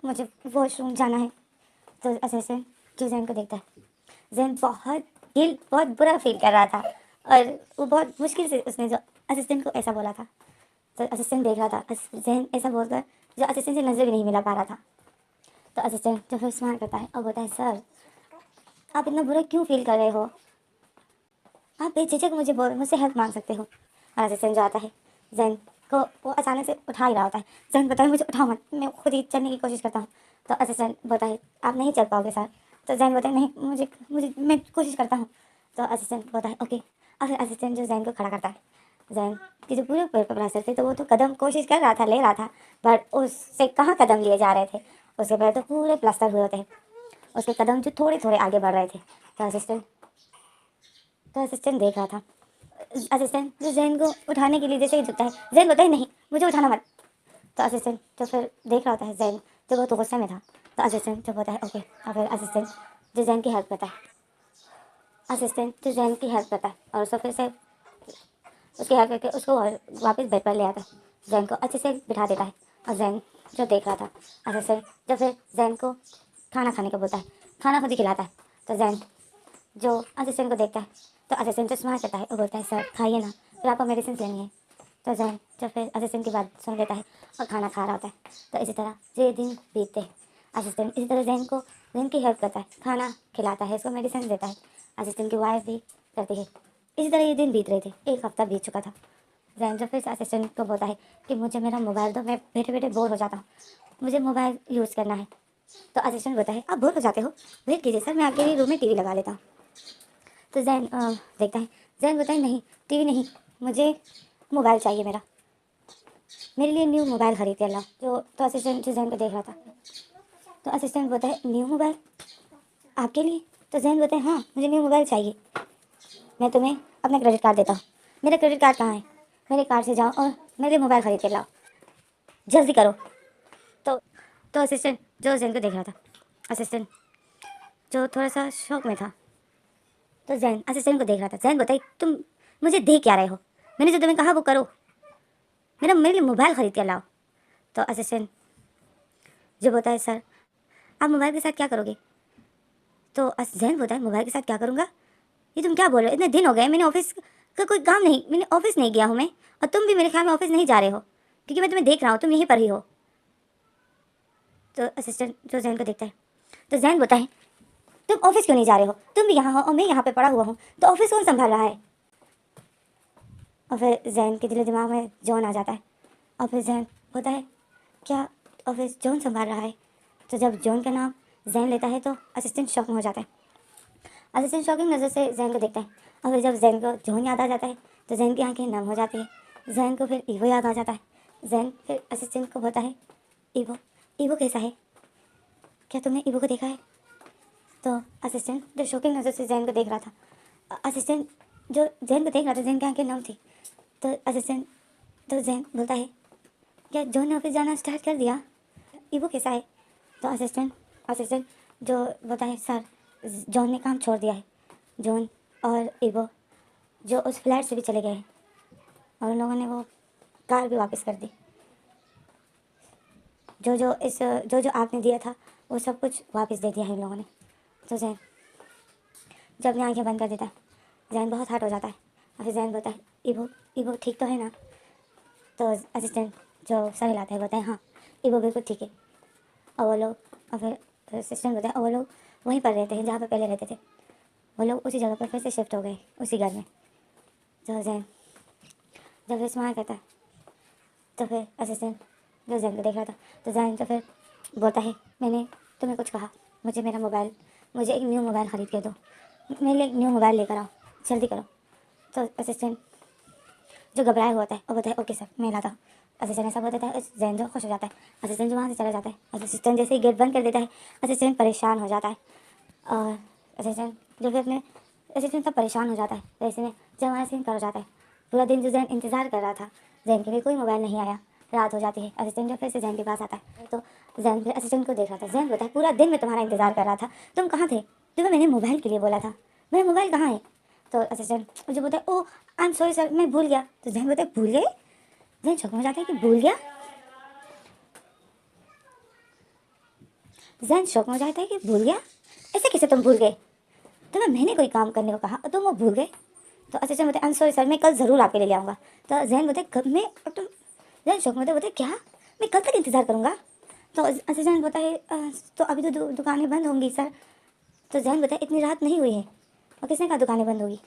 मुझे वॉशरूम जाना है। तो असिस्टेंट जो जैन को देखता है, जैन बहुत बुरा फील कर रहा था और वो बहुत मुश्किल से उसने जो असिस्टेंट को ऐसा बोला था। तो असिस्टेंट देख रहा था, जैन ऐसा बोलकर जो असिस्टेंट से नज़र भी नहीं मिला पा रहा था। तो असिस्टेंट जो फिर स्माइल करता है और बोलता है सर आप इतना बुरा क्यों फील कर रहे हो, आप बेझिझक मुझसे हेल्प मांग सकते हो। और असिस्टेंट जो आता है जैन को वो अचानक से उठा ही रहा होता है। जैन बताए मुझे उठाओ मत, मैं खुद ही चलने की कोशिश करता हूँ। तो असिस्टेंट बताए आप नहीं चल पाओगे सर। तो जैन बताए नहीं मुझे मुझे मैं कोशिश करता हूँ। तो असिस्टेंट बोलता है ओके। और फिर असिस्टेंट जो जैन को खड़ा करता है, जैन की जो पूरे पैर पर प्लास्टर थे तो वो तो कदम कोशिश कर रहा था, ले रहा था, बट उससे कहाँ कदम लिए जा रहे थे, उसके पैर तो पूरे प्लास्टर हुए होते हैं, उसके कदम जो थोड़े थोड़े आगे बढ़ रहे थे। तो असिस्टेंट देख रहा था, असिस्टेंट जो जैन को उठाने के लिए जैसे ही झुकता है, जैन बताए नहीं मुझे उठाना मत। तो असिस्टेंट जो फिर देख रहा होता है जैन जो बहुत गुस्से में था। तो असिस्टेंट जो बोलता है ओके। और फिर असिस्टेंट जो जैन की हेल्प करता है, असिस्टेंट जो जैन की हेल्प करता है और उसको फिर से उसकी हेल्प करके उसको वापस बेड पर ले आता है, जैन को अच्छे से बिठा देता है। और जैन जो देख रहा था, असिस्टेंट जो फिर जैन को खाना खाने को बोलता है, खाना खुद ही खिलाता है। तो जैन जो असिस्टेंट को देखता है तो असिस्टेंट जो स्माइल करता है और बोलता है सर खाइए ना, फिर आपको मेडिसिन लेनी है। तो जैन जो फिर असिस्टेंट की बात सुन लेता है और खाना खा रहा होता है। तो इसी तरह ये दिन बीतते हैं। असिस्टेंट इसी तरह जैन की हेल्प करता है, खाना खिलाता है, उसको मेडिसिन देता है, असिस्टेंट की वाइफ भी करती है। इसी तरह ये दिन बीत रहे थे, एक हफ्ता बीत चुका था। जैन जो फिर से असिस्टेंट को बोलता है कि मुझे मेरा मोबाइल दो, मैं बैठे बैठे बोर हो जाता हूँ, मुझे मोबाइल यूज़ करना है। तो असिस्टेंट बोलता है आप बोर हो जाते हो, वेट कीजिए सर मैं आपके लिए रूम में टीवी लगा लेता हूँ। तो जैन देखता है, जैन बोलता है नहीं टीवी नहीं, मुझे मोबाइल चाहिए, मेरे लिए न्यू मोबाइल खरीद के लाओ। तो असिस्टेंट जो जैन को देख रहा था, तो असिस्टेंट बोलता है न्यू मोबाइल आपके लिए। तो जैन बोलता है हाँ मुझे न्यू मोबाइल चाहिए, मैं तुम्हें अपना क्रेडिट कार्ड देता हूँ। मेरा क्रेडिट कार्ड कहाँ है, मेरे कार्ड से जाओ और मेरे लिए मोबाइल खरीद के लाओ, जल्दी करो। तो तो असिस्टेंट जो जैन को देख रहा था, असिस्टेंट जो थोड़ा सा शौक में था, तो जैन असिस्टेंट को देख रहा था। जैन बताइए तुम मुझे देख क्या रहे हो, मैंने जो तुम्हें कहा वो करो, मेरे लिए मोबाइल खरीद के लाओ। तो असिस्टेंट जो बोलता है सर आप मोबाइल के साथ क्या करोगे। तो जैन बोलता है मोबाइल के साथ क्या करूँगा, ये तुम क्या बोल रहे हो, इतने दिन हो गए मैंने ऑफिस का कोई काम नहीं, मैंने ऑफिस नहीं गया हूँ मैं, और तुम भी मेरे ख्याल में ऑफिस नहीं जा रहे हो क्योंकि मैं तुम्हें देख रहा हूँ तुम यहीं पर ही हो। तो असिस्टेंट जो जैन को देखता है, तो जैन बोलता है तुम ऑफिस क्यों नहीं जा रहे हो, तुम भी यहाँ हो और मैं यहाँ पे पड़ा हुआ हूँ, तो ऑफिस कौन संभाल रहा है। और फिर जैन के दिलो दिमाग में जॉन आ जाता है और फिर जैन बोलता है क्या ऑफिस जॉन संभाल रहा है। तो जब जॉन का नाम जैन लेता है तो असिस्टेंट शॉक में हो जाता है। असिस्टेंट शॉकिंग नज़र से जैन को देखता है और फिर जब जैन को जॉन याद आ जाता है तो जैन की आंखें नम हो जाती है। जैन को फिर ईवो याद आ जाता है। जैन फिर असिस्टेंट को बोलता है ईवो, ईवो कैसा है, क्या तुमने ईवो को देखा है। तो असिस्टेंट जो शॉकिंग नज़र से जैन को देख रहा था, असिस्टेंट जो जैन को देख रहा था, जैन की आंखें नम थी। तो असिस्टेंट तो जैन बोलता है क्या जॉन ने ऑफिस जाना स्टार्ट कर दिया, ईवो कैसा है। तो असिस्टेंट जो बोलता है सर जॉन ने काम छोड़ दिया है, जॉन और ईवो जो उस फ्लैट से भी चले गए हैं और उन लोगों ने वो कार भी वापस कर दी, जो आपने दिया था वो सब कुछ वापस दे दिया है इन लोगों ने। तो जैन जब अपनी आंखें बंद कर देता है, जैन बहुत हर्ट हो जाता है और फिर जैन बोलता है ईवो, ईवो ठीक तो है ना। तो असिस्टेंट जो सर हिलाता है बोलता है हाँ ईवो बिल्कुल ठीक है। और वो लोग और फिर असिस्टेंट बोलता है और वो लोग वहीं पर रहते हैं जहाँ पर पहले रहते थे, वो लोग उसी जगह पर फिर से शिफ्ट हो गए उसी घर में। तो जैन जब इस्तेमाल करता है तो फिर असिस्टेंट जो जैन को देख रहा था, तो जैन तो फिर बोलता है मैंने तुम्हें कुछ कहा, मुझे एक न्यू मोबाइल ख़रीद के दो, मेरे लिए एक न्यू मोबाइल लेकर आओ, जल्दी करो। तो असिस्टेंट जो घबराया हुआ होता है वो बोलता है ओके सर मैं लाता हूँ। असिस्टेंट ऐसा बोल देता है, जैन जो खुश हो जाता है, असिस्टेंट जो वहाँ से चला जाता है। असिस्टेंट जैसे ही गेट बंद कर देता है, असिस्टेंट परेशान हो जाता है और असिस्टेंट जो फिर अपने असिस्टेंट सब परेशान हो जाता है। तो ऐसे में जब वहाँ से कर जाता है, पूरा दिन जो जैन इंतज़ार कर रहा था, जैन के लिए कोई मोबाइल नहीं आया, रात हो जाती है। असिस्टेंट जो फिर से जैन के पास आता है तो जैन फिर असिस्टेंट को देख रहा था। जैन बोलता है पूरा दिन मैं तुम्हारा इंतज़ार कर रहा था, तुम कहाँ थे? तुम्हें मैंने मोबाइल के लिए बोला था, मेरा मोबाइल कहाँ है? तो असिस्टेंट मुझे बोलता है ओ आई एम सॉरी सर मैं भूल गया। तो जैन बोलता है भूल गए? जैन शौक में जाता है कि भूल गया? जैन शौक में जाता है कि भूल गया, ऐसे कैसे तुम भूल गए? तुम्हें मैंने कोई काम करने को कहा और तुम वो भूल गए? तो असिस्टेंट बोलते आई एम सॉरी सर मैं कल ज़रूर आपके लिए ले आऊँगा। तो जैन बोलते कब मैं और तुम जैन शौक में बोलते क्या मैं कल तक इंतज़ार करूँगा? तो असिस्टेंट बोलता है तो अभी तो दुकानें बंद होंगी सर। तो जैन बोलता है इतनी रात नहीं हुई है और किसने कहा दुकानें बंद होगी,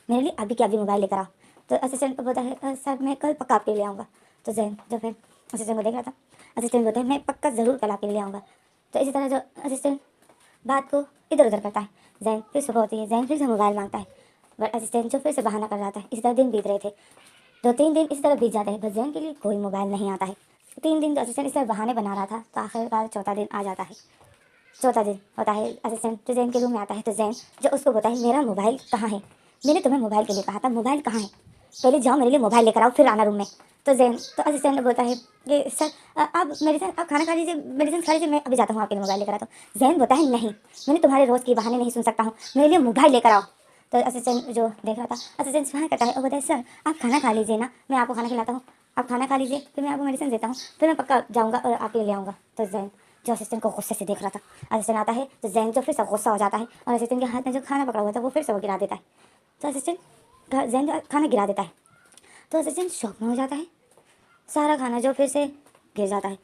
मेरे लिए अभी के अभी मोबाइल लेकर आओ। तो असिस्टेंट बोलता है सर मैं कल पक्का आपके लिए ले आऊँगा। तो जैन जो फिर असिस्टेंट को देख रहा था, असिस्टेंट बोलता है मैं पक्का ज़रूर कल आपके लिए ले आऊँगा। तो इसी तरह जो असिस्टेंट बात को इधर उधर करता है। जैन फिर सुबह होती है, जैन फिर से मोबाइल मांगता है, बट असिस्टेंट जो फिर से बहाना कर रहा था। इसी तरह दिन बीत रहे थे, 2-3 दिन इसी तरह बीत जाते हैं, बस जैन के लिए कोई मोबाइल नहीं आता है। 3 दिन असिस्टेंट इस तरह बहाने बना रहा था, तो आखिरकार चौथा दिन आ जाता है। चौथा दिन होता है, असिस्टेंट जो जैन के रूम में आता है तो जैन जो उसको बोलता है मेरा मोबाइल कहाँ है, मैंने तुम्हें मोबाइल के लिए कहा था, मोबाइल कहाँ है, पहले जाओ मेरे लिए मोबाइल लेकर आओ फिर आना रूम में। तो जैन तो असिस्टेंट बोलता है कि सर आप खाना खा लीजिए, मेडिसिन खा लीजिए, मैं अभी जाता हूँ आपके लिए मोबाइल लेकर आता हूँ। जैन बोलता है नहीं मैंने तुम्हारे रोज़ की बहाने नहीं सुन सकता हूँ, मेरे लिए मोबाइल लेकर आओ। तो असिस्टेंट जो देख रहा था, असिस्टेंट स्माइल करता है और बोलता है सर आप खाना खा लीजिए ना, मैं आपको खाना खिलाता हूँ, आप खाना खा लीजिए फिर मैं आपको मेडिसिन देता हूँ, फिर मैं पक्का जाऊँगा और आपके लिए ले आऊँगा। तो जैन जो असिस्टेंट को गुस्से से देख रहा था, असिस्टेंट आता है तो जैन जो फिर से गुस्सा हो जाता है और असिस्टेंट के हाथ में जो खाना पकड़ा हुआ था वो फिर से वो गिरा देता है। तो असिस्टेंट जैन जो खाना गिरा देता है तो असिस्टेंट शॉक में हो जाता है, सारा खाना जो फिर से गिर जाता है।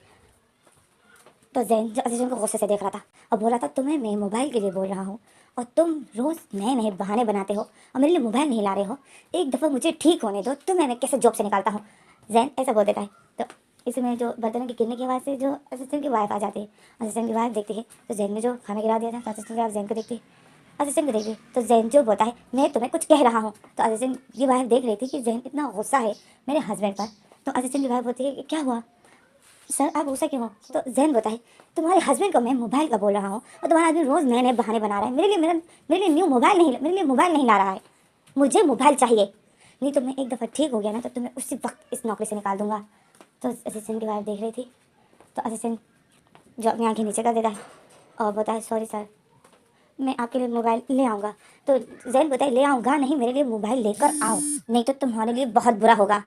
तो जैन जो असिस्टेंट को गुस्से से देख रहा था और बोल रहा था तुम्हें मैं मोबाइल के लिए बोल रहा हूँ और तुम रोज़ नए नए बहाने बनाते हो और मेरे लिए मोबाइल नहीं ला रहे हो, एक दफ़ा मुझे ठीक होने दो, तुम्हें मैं कैसे जॉब से निकालता हूँ। जैन ऐसा बोल देता है। तो इसमें जो बर्तनों के गिरने की आवाज़ से जो असिस्टेंट की वाइफ आ जाती है, असिस्टेंट की वाइफ देखती है तो जैन ने जो खाना गिरा दिया था, तो असिस्टेंट की वाइफ जैन को देखती है, असिस्टेंट को देखती है तो जैन जो बोलता है मैं तुम्हें कुछ कह रहा हूँ। तो असिस्टेंट की वाइफ देख रही थी कि जैन इतना गुस्सा है मेरे हस्बैंड पर। तो असिस्टेंट की वाइफ बोलती है कि क्या हुआ सर आप गुस्सा क्यों हो? तो जैन बताए तुम्हारे हस्बैंड को मैं मोबाइल का बोल रहा हूँ और तुम्हारा आदमी रोज़ नए नए बहाने बना रहा है, मेरे लिए न्यू मोबाइल नहीं, मेरे लिए मोबाइल नहीं ला रहा है, मुझे मोबाइल चाहिए, नहीं तो मैं एक दफ़ा ठीक हो गया ना तो तुम्हें उसी वक्त इस नौकरी से निकाल दूंगा। तो असिस्टेंट की वाइफ देख रही थी तो असिस्टेंट जो अपनी आंखें नीचे कर देता है और बोलता है सॉरी सर मैं आपके लिए मोबाइल ले आऊँगा। तो जैन बताए ले आऊँगा नहीं, मेरे लिए मोबाइल लेकर आओ, नहीं तो तुम्हारे लिए बहुत बुरा होगा।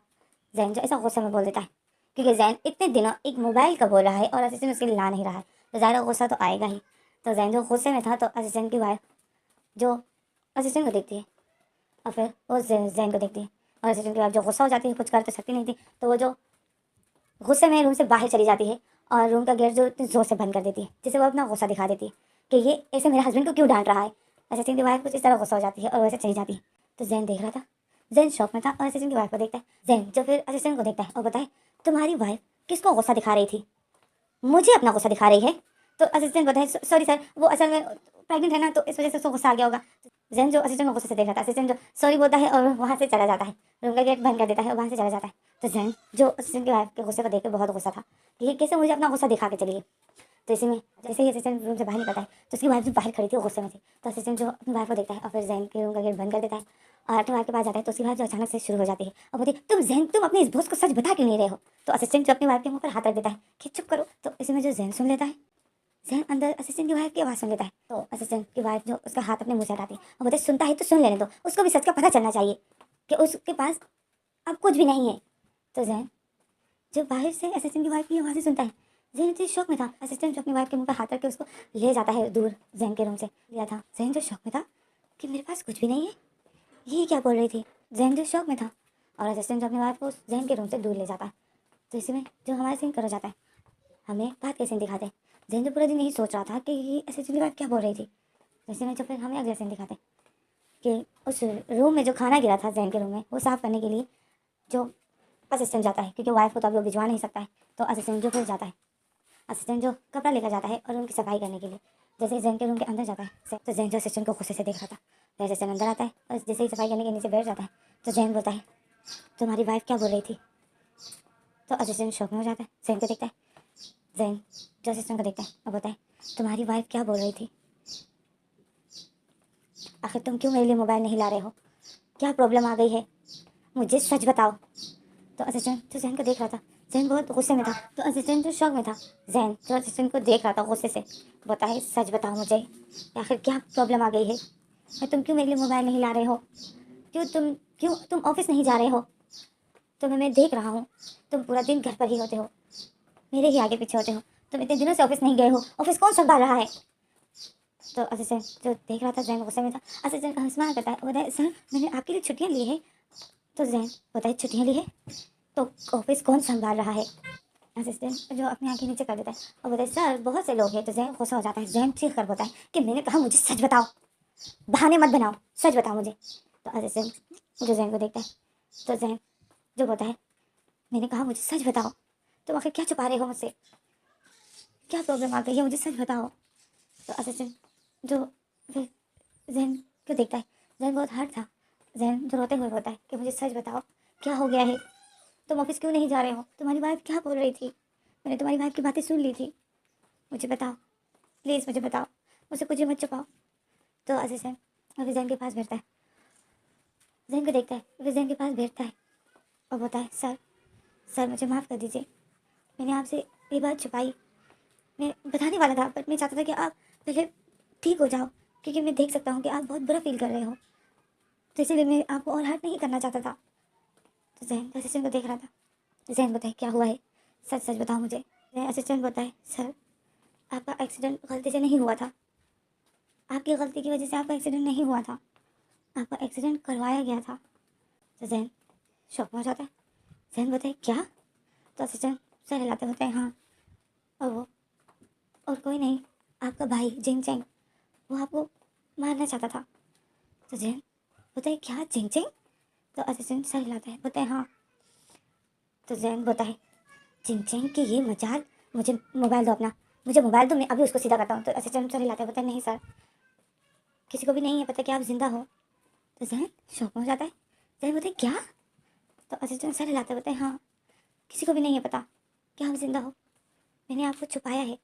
जैन जो ऐसा गुस्से में बोल देता है क्योंकि जैन इतने दिनों एक मोबाइल का बोल रहा है और असिस्टेंट उसके लिए ला नहीं रहा है, तो ज़्यादा गुस्सा तो आएगा ही। तो जैन जो गुस्से में था तो असिस्टेंट की वाइफ जो असिस्टेंट को देखती है और फिर वो जैन को देखती है और असिस्टेंट की वाइफ जो गुस्सा हो जाती है, कुछ कर तो सकती नहीं थी, तो वो जो गुस्से में रूम से बाहर चली जाती है और रूम का गेट जो इतनी ज़ोर से बंद कर देती है जिससे वो अपना गुस्सा दिखा देती है कि ये ऐसे मेरे हस्बैंड को क्यों डांट रहा है। असिस्टेंट की वाइफ कुछ इस तरह गुस्सा हो जाती है और वैसे चली जाती है। तो जैन देख रहा था, जैन शॉक में था और असिस्टेंट की वाइफ को देखता है। जैन जो फिर असिस्टेंट को देखता है और बताए तुम्हारी वाइफ किसको गुस्सा दिखा रही थी? मुझे अपना गुस्सा दिखा रही है। तो असिस्टेंट बताए सॉरी सर वो असल में प्रेग्नेंट है ना तो इस वजह से उसको गुस्सा आ गया होगा। जैन जो असिस्टेंट को गुस्से से देख रहा था, असिस्टेंट जो सॉरी बोलता है और वहाँ से चला जाता है, रूम का गेट बंद कर देता है और वहाँ से चला जाता है। तो जैन जो असिस्टेंट की वाइफ के गुस्से को देख के बहुत गुस्सा था कि ये कैसे मुझे अपना गुस्सा दिखा के चली गई। तो इसी में जैसे ही असिस्टेंट रूम से बाहर निकलता है तो उसकी वाइफ जो बाहर खड़ी थी वो गुस्से में थी। तो असिस्टेंट जो अपनी वाइफ को देखता है और फिर जैन के रूम का गेट बंद कर देता है और अपनी वाइफ के पास जाता है तो उसकी वाइफ जो अचानक से शुरू हो जाती है और बोलती है तुम जैन तुम अपने इस बॉस को सच बता क्यों नहीं रहे हो? तो असिस्टेंट जो अपनी वाइफ के मुंह पर हाथ रख देता है कि चुप करो। तो इसी में जो जैन सुन लेता है, जैन अंदर असिस्टेंट की वाइफ की आवाज़ सुन लेता है। तो असिस्टेंट की वाइफ जो उसका हाथ अपने मुंह से हटाती है और बोलते सुनता है तो सुन लेने दो, उसको भी सच का पता चलना चाहिए कि उसके पास अब कुछ भी नहीं है। तो जैन जो बाहर से असिस्टेंट की वाइफ की आवाज़ें सुनता है, जैन इतने शौक में था, असिस्टेंट जो अपनी वाइफ के मुंह पर हाथ रख के उसको ले जाता है दूर जैन के रूम से लिया था। जैन जो शौक में था कि मेरे पास कुछ भी नहीं है, ये क्या बोल रही थी। जैन जो शौक में था और असिस्टेंट जो अपनी वाइफ को जैन के रूम से दूर ले जाता है। तो इसी में जो हमारा सीन कर हो जाता है, हमें बात कैसे दिखाते हैं। जैन जो पूरा दिन यही सोच रहा था कि ये असिस्टेंट की वाइफ क्या बोल रही थी। जैसे में जो फिर हमें अगले सीन दिखाते हैं कि उस रूम में जो खाना गिरा था जैन के रूम में वो साफ़ करने के लिए जो असिस्टेंट जाता है क्योंकि वाइफ को तो अभी वो भिजवा नहीं सकता है। तो असिस्टेंट जो फिर जाता है, असिस्टेंट जो कपड़ा लेकर जाता है और उनकी सफाई करने के लिए, जैसे जैन के रूम के अंदर जाता है तो जैन जो असिस्टेंट को गुस्से से देख रहा था। तो असिस्टेंट अंदर आता है और जैसे ही सफाई करने के नीचे बैठ जाता है तो जैन बोलता है तुम्हारी वाइफ क्या बोल रही थी। तो असिस्टेंट शॉक में हो जाता है, जैन को देखता है। जैन जो असिस्टेंट को देखता है और बोलता है तुम्हारी वाइफ क्या बोल रही थी, आखिर तुम क्यों मेरे लिए मोबाइल नहीं ला रहे हो, क्या प्रॉब्लम आ गई है, मुझे सच बताओ। तो असिस्टेंट जो जैन को देख रहा था, जैन बहुत गुस्से में था, तो असिस्टेंट जो शॉक में था, जैन जो असिस्टेंट को देख रहा था गुस्से से, बोलता है सच बताओ मुझे, आखिर क्या प्रॉब्लम आ गई है, और तुम क्यों मेरे लिए मोबाइल नहीं ला रहे हो, क्यों तुम ऑफिस नहीं जा रहे हो। तुम्हें मैं देख रहा हूँ, तुम पूरा दिन घर पर ही होते हो, मेरे ही आगे पीछे होते हो, तुम इतने दिनों से ऑफिस नहीं गए हो, ऑफिस कौन संभाल रहा है। तो असिस्टेंट जो देख रहा था जैन गुस्से में था, असिस्टेंट स्माइल करता है, बोलता है सर मैंने आपके लिए छुट्टियाँ ली है। तो जैन बोलता है छुट्टियाँ ली है तो ऑफिस कौन संभाल रहा है। असिस्टेंट जो अपनी आंखें नीचे कर देता है और बोलता है सर बहुत से लोग हैं। तो जैन गुस्सा हो जाता है, जैन चीख कर बोलता है कि मैंने कहा मुझे सच बताओ, बहाने मत बनाओ, सच बताओ मुझे। तो असिस्टेंट जो जैन को देखता है, तो जैन जो बोलता है मैंने कहा मुझे सच बताओ, तुम आखिर क्या छुपा रहे हो मुझसे, क्या प्रॉब्लम आ गई है, मुझे सच बताओ। तो असिस्टेंट जो फिर जैन को देखता है, जैन बहुत हर्ट था, जैन जो रोते हुए बोलता है कि मुझे सच बताओ क्या हो गया है, तुम ऑफिस क्यों नहीं जा रहे हो, तुम्हारी वाइफ क्या बोल रही थी, मैंने तुम्हारी वाइफ की बातें सुन ली थी, मुझे बताओ प्लीज़, मुझे बताओ, मुझसे कुछ मत छुपाओ। तो असिस्टेंट अभी जैन के पास बैठता है, जैन को देखता है, फिर जैन के पास बैठता है और बोलता है सर मुझे माफ़ कर दीजिए, मैंने आपसे ये बात छुपाई, मैं बताने वाला था बट मैं चाहता था कि आप पहले ठीक हो जाओ, क्योंकि मैं देख सकता हूँ कि आप बहुत बुरा फील कर रहे हो, तो इसीलिए मैं आपको और हर्ट नहीं करना चाहता था। तो जैन असिस्टेंट को देख रहा था, जैन बताए क्या हुआ है, सच सच बताओ मुझे। जैन असिस्टेंट बताए सर आपका एक्सीडेंट गलती से नहीं हुआ था, आपकी गलती की वजह से आपका एक्सीडेंट नहीं हुआ था, आपका एक्सीडेंट करवाया गया था। तो जैन शॉक में हो जाता है, जैन बताए क्या। तो असिस्टेंट सर हिलाते होते हैं हाँ, और कोई नहीं, आपका भाई जिंग चैंग, वो आपको मारना चाहता था। तो जैन बताए क्या जिंग चैंग। तो असिस्टेंट सर हिलाता है, बताए हाँ। तो जैन बताए जिंग चैंग की ये मजाल, मुझे मोबाइल दो अपना, मुझे मोबाइल दो, मैं अभी उसको सीधा करता हूँ। तो असिस्टेंट सर हिलाते हैं, बताए नहीं सर, किसी को भी नहीं है पता कि आप जिंदा हो। तो जैन शौक में हो जाता है, जैन बताए क्या। तो असिस्टेंट सर हिलाते बताए हाँ, किसी को भी नहीं है पता कि आप जिंदा हो, मैंने आपको छुपाया है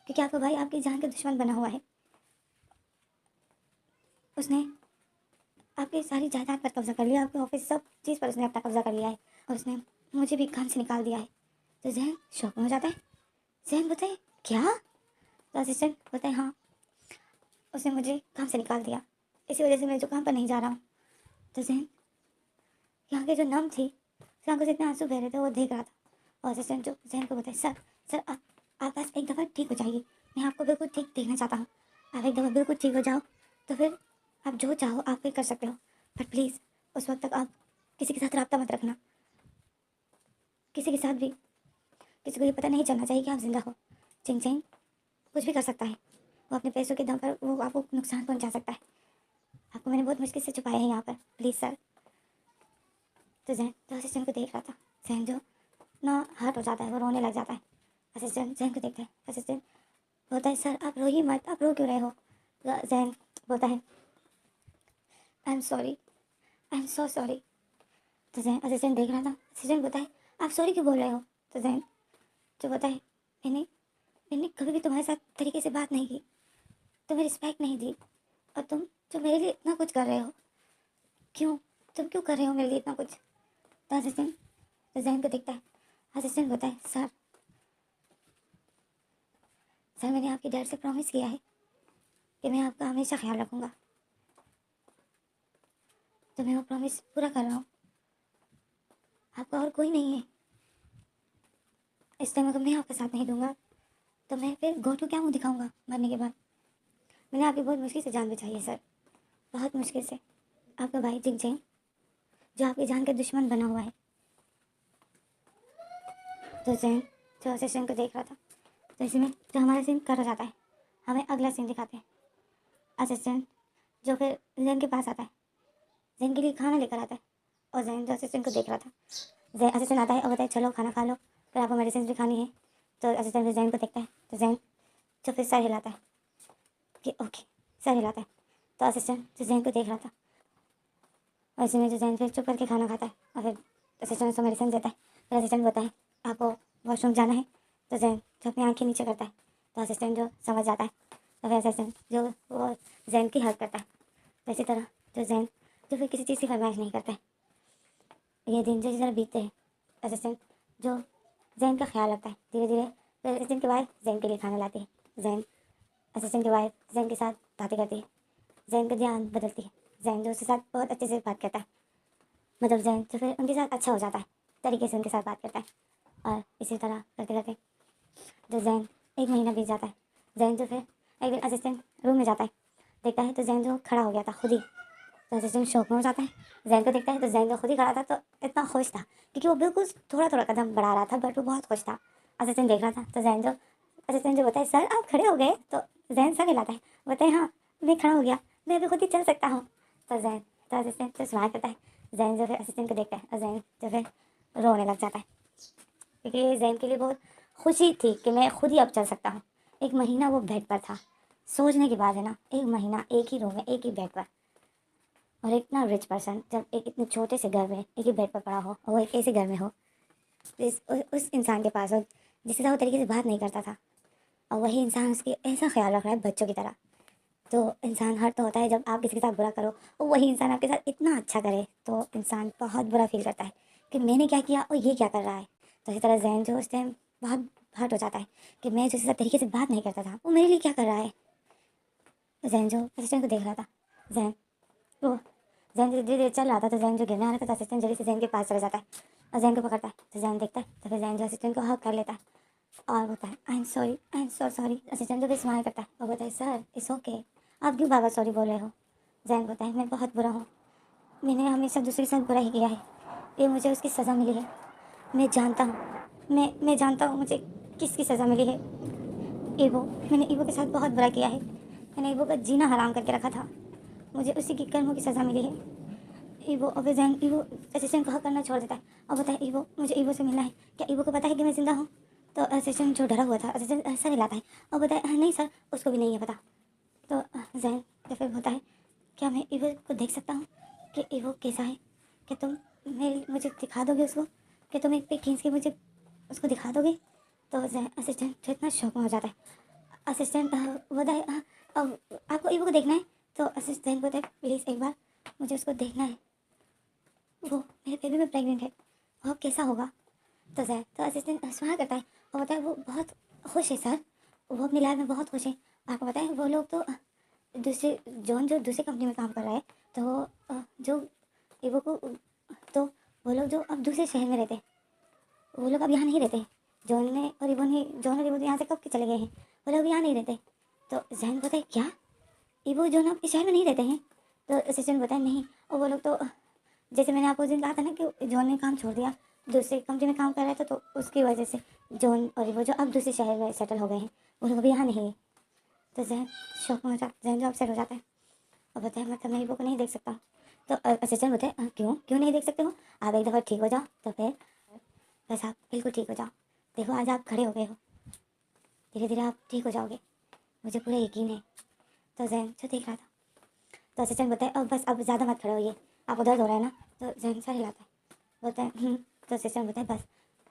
क्योंकि आपका भाई आपकी जान का दुश्मन बना हुआ है, उसने आपकी सारी जायदाद पर कब्जा कर लिया, आपके ऑफिस सब चीज़ पर उसने अपना कब्जा कर लिया है, और उसने मुझे भी काम से निकाल दिया है। तो जैन शौक में हो जाता है, जैन बताए क्या। तो असिस्टेंट बताए हाँ, उसने मुझे काम से निकाल दिया, इसी वजह से मैं जो काम पर नहीं जा रहा हूँ। तो जैन यहाँ के जो नम थी, आंखों से इतने आंसू बह रहे थे, वो देख रहा था। और असिस्टेंट जो जैन को बताए सर आप बस एक दफ़ा ठीक हो जाइए, मैं आपको बिल्कुल ठीक देखना चाहता हूँ, आप एक दफ़ा बिल्कुल ठीक हो जाओ तो फिर आप जो चाहो आप फिर कर सकते हो, बट प्लीज़ उस वक्त तक आप किसी के साथ रब्ता मत रखना, किसी के साथ भी, किसी को ये पता नहीं चलना चाहिए कि आप जिंदा हो। चिंग चिंग कुछ भी कर सकता है, वो अपने पैसों के दम पर वो आपको नुकसान पहुंचा सकता है, आपको मैंने बहुत मुश्किल से छुपाया है यहाँ पर, प्लीज़ सर। तो जैन तो असिस्टेंट को देख रहा था, जैन जो ना हर्ट हो जाता है, वो रोने लग जाता है। असिस्टेंट जैन को देखता है, असिस्टेंट बोलता है सर आप रोइए मत, आप रो क्यों रहे हो। जैन बोलता है I am sorry, I am so sorry. तो जैन असिस्टेंट देख रहा था, असिस्टेंट बोलता है आप सॉरी क्यों बोल रहे हो। तो जैन जो बोलता है मैंने मैंने कभी भी तुम्हारे साथ तरीके से बात नहीं की, तुम्हें रिस्पेक्ट नहीं दी, और तुम जो मेरे लिए इतना कुछ कर रहे हो, क्यों तुम क्यों कर रहे हो मेरे लिए इतना कुछ। तो असिस्टेंट तो जैन को देखता है, असिस्टेंट बोलता है सर मैंने आपके डैड से प्रॉमिस किया है कि मैं आपका हमेशा ख्याल रखूँगा, तो मैं वो प्रॉमिस पूरा कर रहा हूँ, आपका और कोई नहीं है, इस टाइम अगर मैं आपका साथ नहीं दूंगा तो मैं फिर गॉड को क्या मुँह दिखाऊंगा मरने के बाद। मैंने आपकी बहुत मुश्किल से जान बचाई है सर, बहुत मुश्किल से, आपका भाई जिंग चैंग जो आपकी जान का दुश्मन बना हुआ है। तो जैन जो असिस्टेंट को देख रहा था, तो इसी में जो हमारा सीन कर हो जाता है, हमें अगला सीन दिखाते हैं। असिस्टेंट जो फिर जैन के पास आता है, जैन के लिए खाना लेकर आता है, और जैन जो असिस्टेंट को देख रहा था, जैन असिस्टेंट आता है और बताए चलो खाना खा लो, फिर आपको मेडिसिन भी खानी है। तो असिस्टेंट फिर जैन को देखता है, तो जैन जो फिर सर हिलाता है कि ओके, सर हिलाता है। तो असिस्टेंट जो जैन को देख रहा था, वैसे में जो जैन फिर चुप करके खाना खाता है और फिर असिस्टेंट उसको मेडिसिन देता है। फिर असिस्टेंट बोलता है आपको वॉशरूम जाना है, तो जैन जो अपनी आँखें नीचे करता है, तो असिस्टेंट जो समझ जाता है, तो फिर असिस्टेंट जो वो जैन की हेल्प करता है। तो इसी तरह जो जैन जो फिर किसी चीज़ की फरमाइश नहीं करता है। ये दिन जिस तरह बीतते हैं, असिस्टेंट जो जैन का ख्याल रखता है धीरे धीरे। फिर असिस्टेंट की वाइफ जैन के लिए खाना लाती है, जैन असिस्टेंट की वाइफ जैन के साथ बातें करती है, जैन का ध्यान बदलती है, जैन जो उसके साथ बहुत अच्छे से बात करता है, मतलब जैन तो फिर उनके साथ अच्छा हो जाता है, तरीके से उनके साथ बात करता है। और इसी तरह करते करते जो जैन 1 महीना बीत जाता है, जैन जो फिर एक दिन असिस्टेंट रूम में जाता है, देखता है तो जैन जो खड़ा हो गया था खुद ही। तो असिस्टेंट शौक में हो जाता है, जैन को देखता है तो जैन जो खुद ही खड़ा था, तो इतना खुश था क्योंकि वो बिल्कुल थोड़ा थोड़ा कदम बढ़ा रहा था, बट वो बहुत खुश था। असिस्टेंट देख रहा था, तो जैन जो असिस्टेंट जो बताए सर आप खड़े हो गए, तो जैन सर हिलाता है, बताए हाँ मैं खड़ा हो गया, मैं अभी खुद ही चल सकता हूँ। तो जैन तो असिस्टेंट तो स्माइल करता है, जैन जो फिर असिस्टेंट को देखता है और जैन जो फिर रोने लग जाता है क्योंकि जैन के लिए बहुत खुशी थी कि मैं खुद ही अब चल सकता हूँ। 1 महीना वो बेड पर था, सोचने की बात है ना, 1 महीना एक ही रूम में एक ही बेड पर, और इतना रिच पर्सन जब एक इतने छोटे से घर में एक ही बेड पर पड़ा हो और वो एक ऐसे घर में हो उस इंसान के पास हो जिसके साथ वो तरीके से बात नहीं करता था, और वही इंसान उसकी ऐसा ख्याल रख रहा है बच्चों की तरह। तो इंसान हर्ट तो होता है जब आप किसी के साथ बुरा करो और वही इंसान आपके साथ इतना अच्छा करे, तो इंसान बहुत बुरा फील करता है कि मैंने क्या किया और ये क्या कर रहा है। तो इसी तरह जैन जो उस टाइम बहुत हर्ट हो जाता है कि मैं जिसके साथ तरीके से बात नहीं करता था वो मेरे लिए क्या कर रहा है। जैन जो असिस्टेंट को देख रहा था, जैन वो जैन धीरे धीरे चल रहा था, तो जैन जो गिरने आ रहा था, तो असिस्टेंट जल्दी से जैन के पास चला जाता है और जैन को पकड़ता है। तो जैन देखता है, तो फिर जैन जो असिस्टेंट को हक कर लेता है और बोलता है I am so sorry. Assistant जो भी स्माइल करता है और बोलता है सर इट्स ओके, आप क्यों बार बार सॉरी बोल रहे हो। जैन बोलता है मैं बहुत बुरा हूँ, मैंने हमेशा दूसरे के साथ बुरा ही किया है, ये मुझे उसकी सज़ा मिली है, मैं जानता हूँ, मैं जानता हूँ मुझे किसकी सज़ा मिली है। ईवो, मैंने ईवो के साथ बहुत बुरा किया है, मैंने ईवो का जीना हराम करके रखा था, मुझे उसी की कर्मों की सज़ा मिली है। ईवो और फिर जैन ईवो असिस्टेंट को हक करना छोड़ देता है और बताए ईवो मुझे ईवो से मिलना है, क्या ईवो को पता है कि मैं ज़िंदा हूँ। तो असिस्टेंट जो डरा हुआ था असिस्टेंट सर हिलाता है और बताए नहीं सर उसको भी नहीं है पता। तो जैन तो फिर बोलता है क्या मैं ईवो को देख सकता हूँ कि ईवो कैसा है, क्या तुम मेरे मुझे दिखा दोगे उसको, क्या तुम एक पे खींच के मुझे उसको दिखा दोगे। तो जैन असिस्टेंट तो इतना शौक में हो जाता है, असिस्टेंट बोलता है अब आपको ईवो को देखना है। तो असिस्टेंट बोलता है प्लीज़ एक बार मुझे उसको देखना है, वो मेरे बेबी में प्रेग्नेंट है, वो कैसा होगा। तो सर तो असिस्टेंट स्माइल करता है और बताए वो बहुत खुश है सर, वो अपनी लाइफ में बहुत खुश है। आपको पता है वो लोग तो दूसरे जॉन जो दूसरी कंपनी में काम कर रहा है, तो जो ईवो को तो वो लोग जो अब दूसरे शहर में रहते हैं, वो लोग अब यहाँ नहीं रहते। जॉन और ईवो तो यहाँ से कब के चले गए हैं, वो लोग यहाँ नहीं रहते। तो जहन बोलता है क्या ईवो जॉन अब इस शहर में नहीं रहते हैं। तो असिस्टेंट बोलता है नहीं, और वो लोग तो जैसे मैंने आपको उस दिन कहा था ना कि जॉन ने काम छोड़ दिया, दूसरी कंपनी में काम कर रहा था, तो उसकी वजह से जॉन और वो जो अब दूसरे शहर में सेटल हो गए हैं वो लोग अभी यहाँ नहीं है। तो जहन शौक में हो जाता, जहन जो अपसेट हो जाता है और बोलता है मतलब मैं ईवो को नहीं देख सकता। तो असिस्टेंट बोलते हैं क्यों क्यों नहीं देख सकते हो, आप एक दफ़ा ठीक हो जाओ तो फिर बस आप बिल्कुल ठीक हो जाओ, देखो आज आप खड़े हो गए हो, धीरे धीरे आप ठीक हो जाओगे, मुझे पूरा यकीन है। तो जैन जो देख रहा था, तो असिस्टेंट बोलता है अब बस अब ज़्यादा मत खड़े होइए, आपको दर्द हो रहा है ना। तो जैन सर हिलाता है, बोलता है तो असिस्टेंट बोलता है बस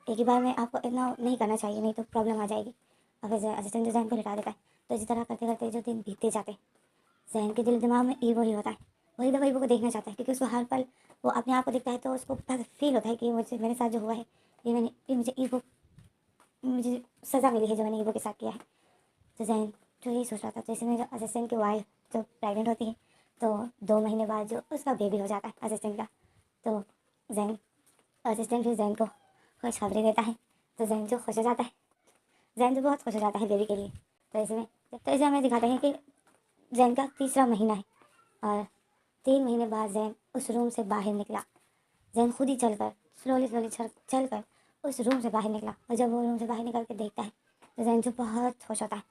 एक ही बार में आपको इतना नहीं करना चाहिए, नहीं तो प्रॉब्लम आ जाएगी। और फिर असिस्टेंट जो जैन को लिटा देता है। तो इसी तरह करते करते जो दिन बीतते जाते, जैन के दिल दिमाग में ईवो ही होता है, वही दफ़ा ईवो को देखना चाहता है क्योंकि उसको हर पल वो अपने आप को देखता है, तो उसको फील होता है कि मुझे मेरे साथ जो हुआ है ये मुझे ईवो मुझे सज़ा मिली है जो मैंने ईवो के साथ किया है। तो जैन जो यही सोच रहा था, तो इसमें जो असिस्टेंट की वाइफ जो प्रेग्नेंट होती है, तो 2 महीने बाद जो उसका बेबी हो जाता है असिस्टेंट का। तो जैन असिस्टेंट फिर जैन को खुशखबरी देता है, तो जैन जो खुश हो जाता है, जैन जो बहुत खुश हो जाता है बेबी के लिए। तो इसमें हमें दिखाते हैं कि जैन का तीसरा महीना है और 3 महीने बाद जैन उस रूम से बाहर निकला। जैन खुद ही चलकर स्लोली स्लोली चल कर उस रूम से बाहर निकला, और जब वो रूम से बाहर निकल के देखता है तो जैन जो बहुत खुश होता है।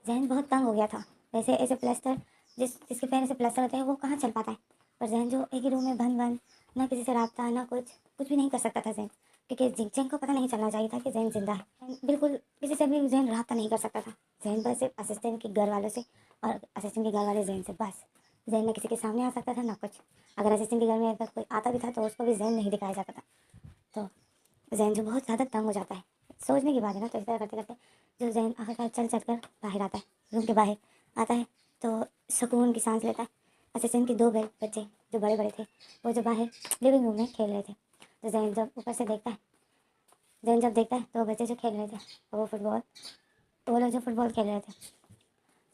जहन बहुत तंग हो गया था, वैसे ऐसे प्लास्टर जिसके पैर से प्लास्टर होता है वो कहाँ चल पाता है, पर जहन जो एक ही रूम में बंद बंद, ना किसी से रब्ता ना कुछ भी नहीं कर सकता था जहन। क्योंकि जैन को पता नहीं चलना चाहिए था कि जैन जिंदा है। बिल्कुल किसी से भी जैन रब्ता नहीं कर सकता था। जैन बस सिर्फ असिस्टेंट के घर वालों से और असिस्टेंट के घर वाले जैन से, बस। जैन ना किसी के सामने आ सकता था ना कुछ। अगर असिस्टेंट के घर में अगर कोई आता भी था तो उसको भी जैन नहीं दिखाया जाता था। तो जैन जो बहुत ज़्यादा तंग हो जाता है, सोचने की बात है ना। तो इस तरह करते करते जो जैन आखिरकार चल चल कर बाहर आता है, रूम के बाहर आता है, तो सुकून की सांस लेता है। असिस्टेंट के दो बच्चे जो बड़े बड़े थे वो जो बाहर लिविंग रूम में खेल रहे थे, तो जैन जब ऊपर से देखता है, जैन जब देखता है तो वो बच्चे जो खेल रहे थे वो फुटबॉल, तो वो लोग जो फुटबॉल खेल रहे थे,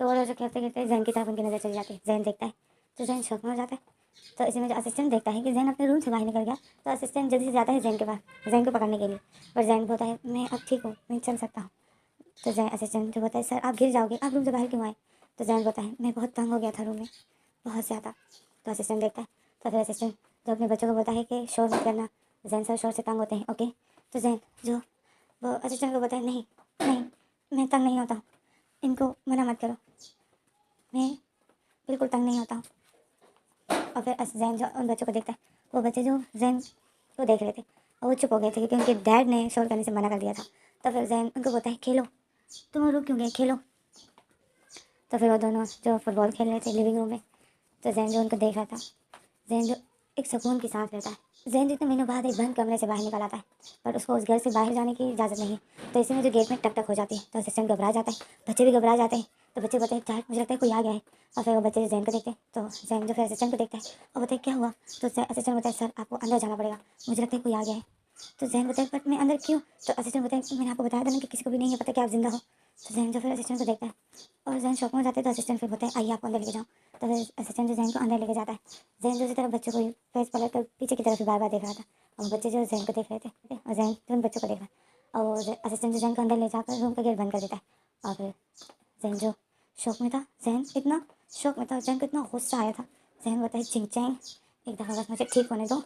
तो वो लोग जो खेलते खेलते जैन की तरफ उनकी नज़र चली जाती है। जैन देखता है तो जैन शौक में हो जाता है। तो इसी में जो असिस्टेंट देखता है कि जैन अपने रूम से बाहर निकल गया, तो असिस्टेंट जल्दी से जाता है जैन के पास, जैन को पकड़ने के लिए। पर जैन बोलता है मैं अब ठीक हूँ, मैं चल सकता हूँ। तो जैन असिस्टेंट जो बोलता है सर आप गिर जाओगे, आप रूम से बाहर क्यों आए? तो जैन बोलता है मैं बहुत तंग हो गया था रूम में, बहुत ज़्यादा। तो असिस्टेंट देखता है, तो फिर असिस्टेंट जो अपने बच्चों को बोलता है कि शोर मत करना, जैन सर शोर से तंग होते हैं, ओके। तो जैन जो वो असिस्टेंट को बोलता है नहीं नहीं, मैं तंग नहीं होता हूँ, इनको मना मत करो, मैं बिल्कुल तंग नहीं होता हूँ। और फिर जैन जो उन बच्चों को देखता है, वो बच्चे जो जैन को देख रहे थे और वो चुप हो गए थे क्योंकि उनके डैड ने शोर करने से मना कर दिया था। तो फिर जैन उनको बोलता है खेलो, तुम रुक क्यों गए, खेलो। तो फिर वो दोनों जो फुटबॉल खेल रहे थे लिविंग रूम में, तो जैन जो उनको देख रहा था, जैन जो एक सुकून की सांस लेता है। जैन जितने महीनों बाद एक बंद कमरे से बाहर निकल आता है, पर उसको उस घर से बाहर जाने की इजाज़त नहीं है। तो इसी में जो गेट में टक टक हो जाती है, तो असिस्टेंट घबरा जाता है, बच्चे भी घबरा जाते हैं। तो बच्चे बोलते हैं चाहे मुझे लगता है कोई आ गया है। और फिर वो बच्चे जैन को देखते हैं, तो जैन जो फिर असिस्टेंट को देखता है और बोलते हैं क्या हुआ? तो असिस्टेंट बोलता है सर आपको अंदर जाना पड़ेगा, मुझे लगता है कोई आ गया है। तो जैन बोलता है बट मैं अंदर क्यों? तो असिस्टेंट बोलता है मैंने आपको बताया था ना कि किसी को भी नहीं है पता कि आप जिंदा हो। तो जैन जो फिर असिस्टेंट को देखता है और जैन शौक में हो जाते हैं। तो असिस्टेंट फिर बोलता है आइए आपको अंदर लेके जाओ। तो फिर असिस्टेंट जो जैन को अंदर लेके जाता है। जैन जो उसी तरफ बच्चों को फेस पलट कर पीछे की तरफ ही बार बार देख रहा था, और बच्चे जो जैन को देख रहे थे और जैन जो उन बच्चों को देख रहा है। और वो असिस्टेंट जो जैन को अंदर ले जाकर रूम का गेट बंद कर देता है। और फिर जैन जो शौक में था, जैन इतना शौक में था, जैन को इतना गुस्सा आया था। जैन बोलता है चिंग चैंग, एक दफ़ा बस मुझे ठीक होने दो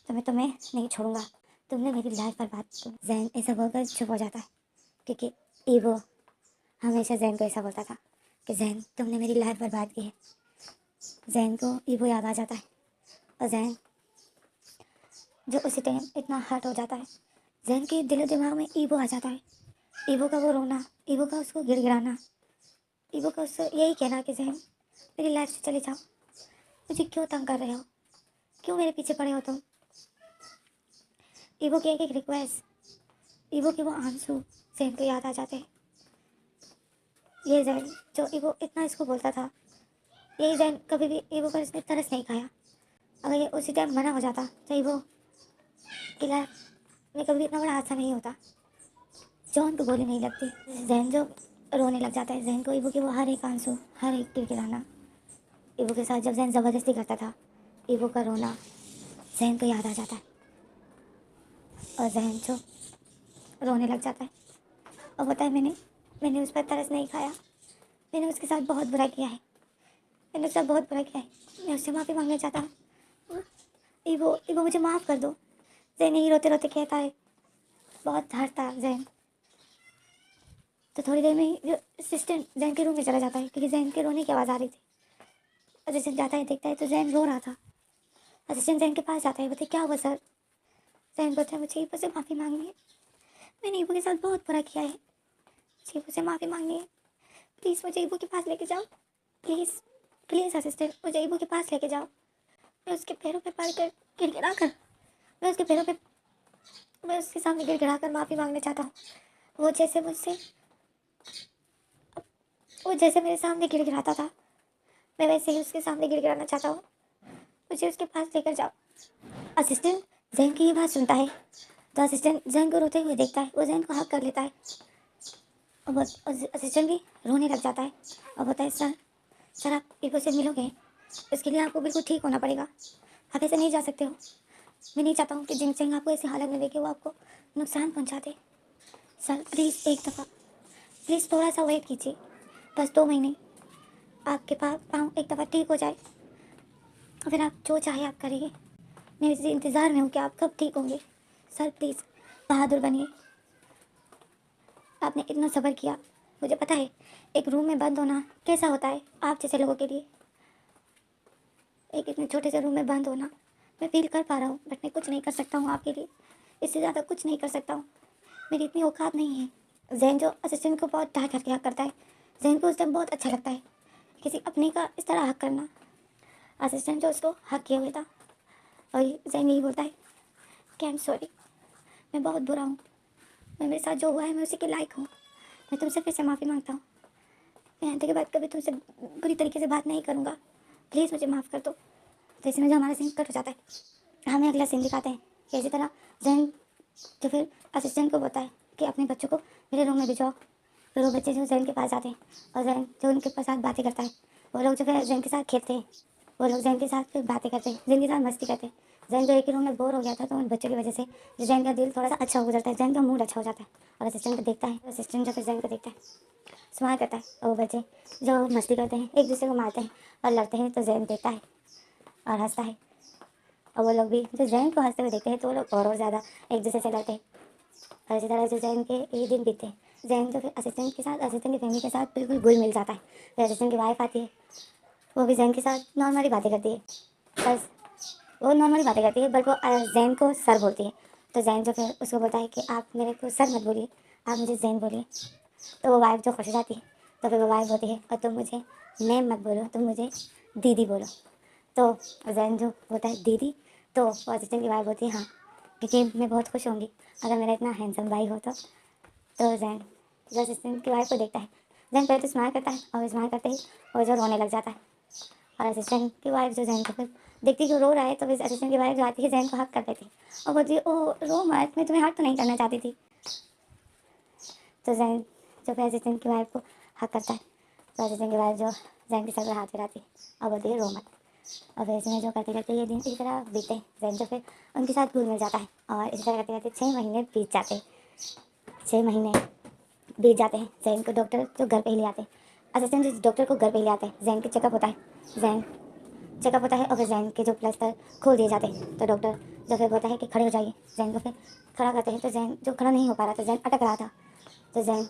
तो मैं तुम्हें नहीं छोड़ूंगा, तुमने मेरी लाइफ बर्बाद की। जैन ऐसा बोलकर चुप हो जाता है क्योंकि ईवो हमेशा जैन को ऐसा बोलता था कि जैन तुमने मेरी लाइफ बर्बाद की है। जैन को ईवो याद आ जाता है और जैन जो उसी टाइम इतना हर्ट हो जाता है। जैन के दिलो दिमाग में ईवो आ जाता है, ईवो का वो रोना, ईवो का उसको गिड़गिड़ाना, ईवो का उससे यही कहना कि जैन मेरी लाइफ से चले जाओ, मुझे क्यों तंग कर रहे हो, क्यों मेरे पीछे पड़े हो तुम। ईवो की एक एक रिक्वेस्ट, ईवो के वो आंसू जैन को याद आ जाते हैं। ये जैन जो ईवो इतना इसको बोलता था, यही जैन कभी भी ईवो पर इसने तरस नहीं खाया। अगर ये उसी टाइम मना हो जाता तो ईवो की लाइफ में कभी इतना बड़ा हादसा नहीं होता, जॉन को गोली नहीं लगती। जैन जो रोने लग जाता है, जैन को ईवो के वो हर एक आंसू, हर एक गिड़गिड़ाना, ईवो के साथ जब जैन ज़बरदस्ती करता था, ईवो का रोना जैन को याद आ जाता है और जैन जो रोने लग जाता है और बताए मैंने उस पर तरस नहीं खाया, मैंने उसके साथ बहुत बुरा किया है, मैंने उसके साथ बहुत बुरा किया है, मैं उससे माफ़ी मांगना चाहता हूँ। ईवो ईवो मुझे माफ़ कर दो। जैन यही रोते रोते कहता है, बहुत हड़ता जैन। तो थोड़ी देर में ही जो असिस्टेंट जैन के रूम में चला जाता है क्योंकि जैन के रोने की आवाज़ आ रही थी। असिस्टेंट जाता है, देखता है तो जैन रो रहा था। असिस्टेंट जैन के पास जाता है, बोलते क्या हुआ सर? जैन बोलता है मुझे ईवो से माफ़ी मांगनी है, मैंने ईवो के साथ बहुत बुरा किया है, मुझे ईवो से माफ़ी मांगनी है, प्लीज़ मुझे ईवो के पास लेके जाओ, प्लीज़ प्लीज़ असिस्टेंट मुझे ईवो के पास लेके जाओ। मैं उसके पैरों पे पड़ कर गिड़गिड़ा कर मैं उसके पैरों पे मैं उसके सामने गिड़गिड़ा कर माफ़ी मांगना चाहता हूँ। वो जैसे मुझसे वो जैसे मेरे सामने गिड़गिड़ाता था, मैं वैसे ही उसके सामने गिड़गिड़ाना चाहता हूँ, मुझे उसके पास लेकर जाओ। असिस्टेंट जैन की ये बात सुनता है तो असिस्टेंट जैन को रोते हुए देखता है, वो जैन को हक कर लेता है और असिस्टेंट भी रोने लग जाता है और बोलता है सर आप ईवो से मिलोगे, इसके लिए आपको बिल्कुल ठीक होना पड़ेगा, आप ऐसे नहीं जा सकते हो। मैं नहीं चाहता हूँ कि जिन सिंह आपको ऐसी हालत में देखे वो आपको नुकसान पहुँचा दे। सर प्लीज़ एक दफ़ा, प्लीज़ थोड़ा सा वेट कीजिए, बस 2 महीने, आपके पास पाँव एक दफ़ा ठीक हो जाए फिर आप जो चाहे आप करिए, मैं इसी इंतज़ार में हूँ कि आप कब ठीक होंगे। सर प्लीज़ बहादुर बनिए, आपने इतना सब्र किया, मुझे पता है एक रूम में बंद होना कैसा होता है आप जैसे लोगों के लिए, एक इतने छोटे से रूम में बंद होना मैं फील कर पा रहा हूँ, बट मैं कुछ नहीं कर सकता हूँ आपके लिए, इससे ज़्यादा कुछ नहीं कर सकता हूँ, मेरी इतनी औकात नहीं है। जैन जो असिस्टेंट को बहुत डाँट करके हक करता है, जैन को उस टाइम बहुत अच्छा लगता है किसी अपने का इस तरह हक करना। असिस्टेंट जो उसको हक किए हुए था और जैन यही बोलता है कि आई एम सॉरी, मैं बहुत बुरा हूँ, मेरे साथ जो हुआ है मैं उसी के लायक हूँ, मैं तुमसे फिर से माफ़ी मांगता हूँ, मैं आने के बाद कभी तुमसे बुरी तरीके से बात नहीं करूँगा, प्लीज़ मुझे माफ़ कर दो। तो इसमें जो हमारा सीन कट हो जाता है, हमें अगला सीन दिखाते हैं कि इसी तरह जैन जो फिर असिस्टेंट को बोलता है कि अपने बच्चों को मेरे रूम में भिजवाओ। फिर वो बच्चे जो जैन के पास जाते हैं और जैन जो उनके साथ बातें करता है, वो लोग जो फिर जैन के साथ खेलते हैं, वो लोग जैन के साथ फिर बातें करते हैं, जैन के साथ मस्ती करते हैं। जैन जो एक ही रूम में बोर हो गया था, तो उन बच्चों की वजह से जैन का दिल थोड़ा सा अच्छा हो जाता है, जैन का मूड अच्छा हो जाता है। और असिस्टेंट को देखता है, असिस्टेंट जो फिर जैन को देखता है, स्माइल करता है, और वो बच्चे जो मस्ती करते हैं, एक दूसरे को मारते हैं और लड़ते हैं, तो जैन देखता है और हंसता है। और वो लोग भी जो जैन को हंसते हुए देखते हैं, तो वो लोग और ज़्यादा एक दूसरे से लड़ते हैं। और इसी तरह से जैन के ये दिन बीतते हैं। जैन जो फिर असिस्टेंट के साथ, असिस्टेंट की फैमिली के साथ बिल्कुल घुल मिल जाता है। फिर असिस्टेंट की वाइफ आती है, वो भी जैन के साथ नॉर्मली बातें करती है, बस वो नॉर्मली बातें करती है, बट वो जैन को सर बोलती है। तो जैन जो फिर उसको बोलता है कि आप मेरे को सर मत बोलिए, आप मुझे जैन बोलिए। तो वो वाइफ जो खुश हो जाती है, तो फिर वो वाइफ बोलती है और तुम मुझे मैम मत बोलो, तुम मुझे दीदी बोलो। तो जैन जो बोलता है दीदी, तो वो असिस्टेंट की वाइफ बोलती है हाँ, क्योंकि मैं बहुत खुश होंगी अगर मेरा इतना हैंडसम भाई हो तो जैन जो असिस्टेंट की वाइफ को देखता है, जैन पहले तो स्माइल करता है और स्माइल करते ही वो जो रोने लग जाता है। और असिस्टेंट की वाइफ जो जैन को फिर देखती कि वो रो रहा है, तो फिर असिस्टेंट की वाइफ जो आती है जैन को हक कर देती है और बोलती है ओ रो मत, मैं तुम्हें हक तो नहीं करना चाहती थी। तो जैन जो फिर असिस्टेंट की वाइफ को हक करता है, तो असिस्टेंट की वाइफ जो जैन के सर पर हाथ फिराती है और बोलती है रो मत। और फिर इसमें जो करते करते ये दिन इसी तरह बीतते हैं। जैन जो फिर उनके साथ घुल मिल जाता है और इसी तरह करते करते 6 महीने बीत जाते हैं। 6 महीने बीत जाते हैं, जैन को डॉक्टर जो घर पे ही ले आते हैं, असिस्टेंट जो डॉक्टर को घर पे ही ले आते हैं। जैन के चेकअप होता है, जैन चेकअप होता है और फिर जैन के जो प्लास्टर खोल दिए जाते हैं। तो डॉक्टर जो फिर बोलता है कि खड़े हो जाइए, जैन को फिर खड़ा करते हैं। तो जैन जो खड़ा नहीं हो पा रहा था, जैन अटक रहा था, तो जैन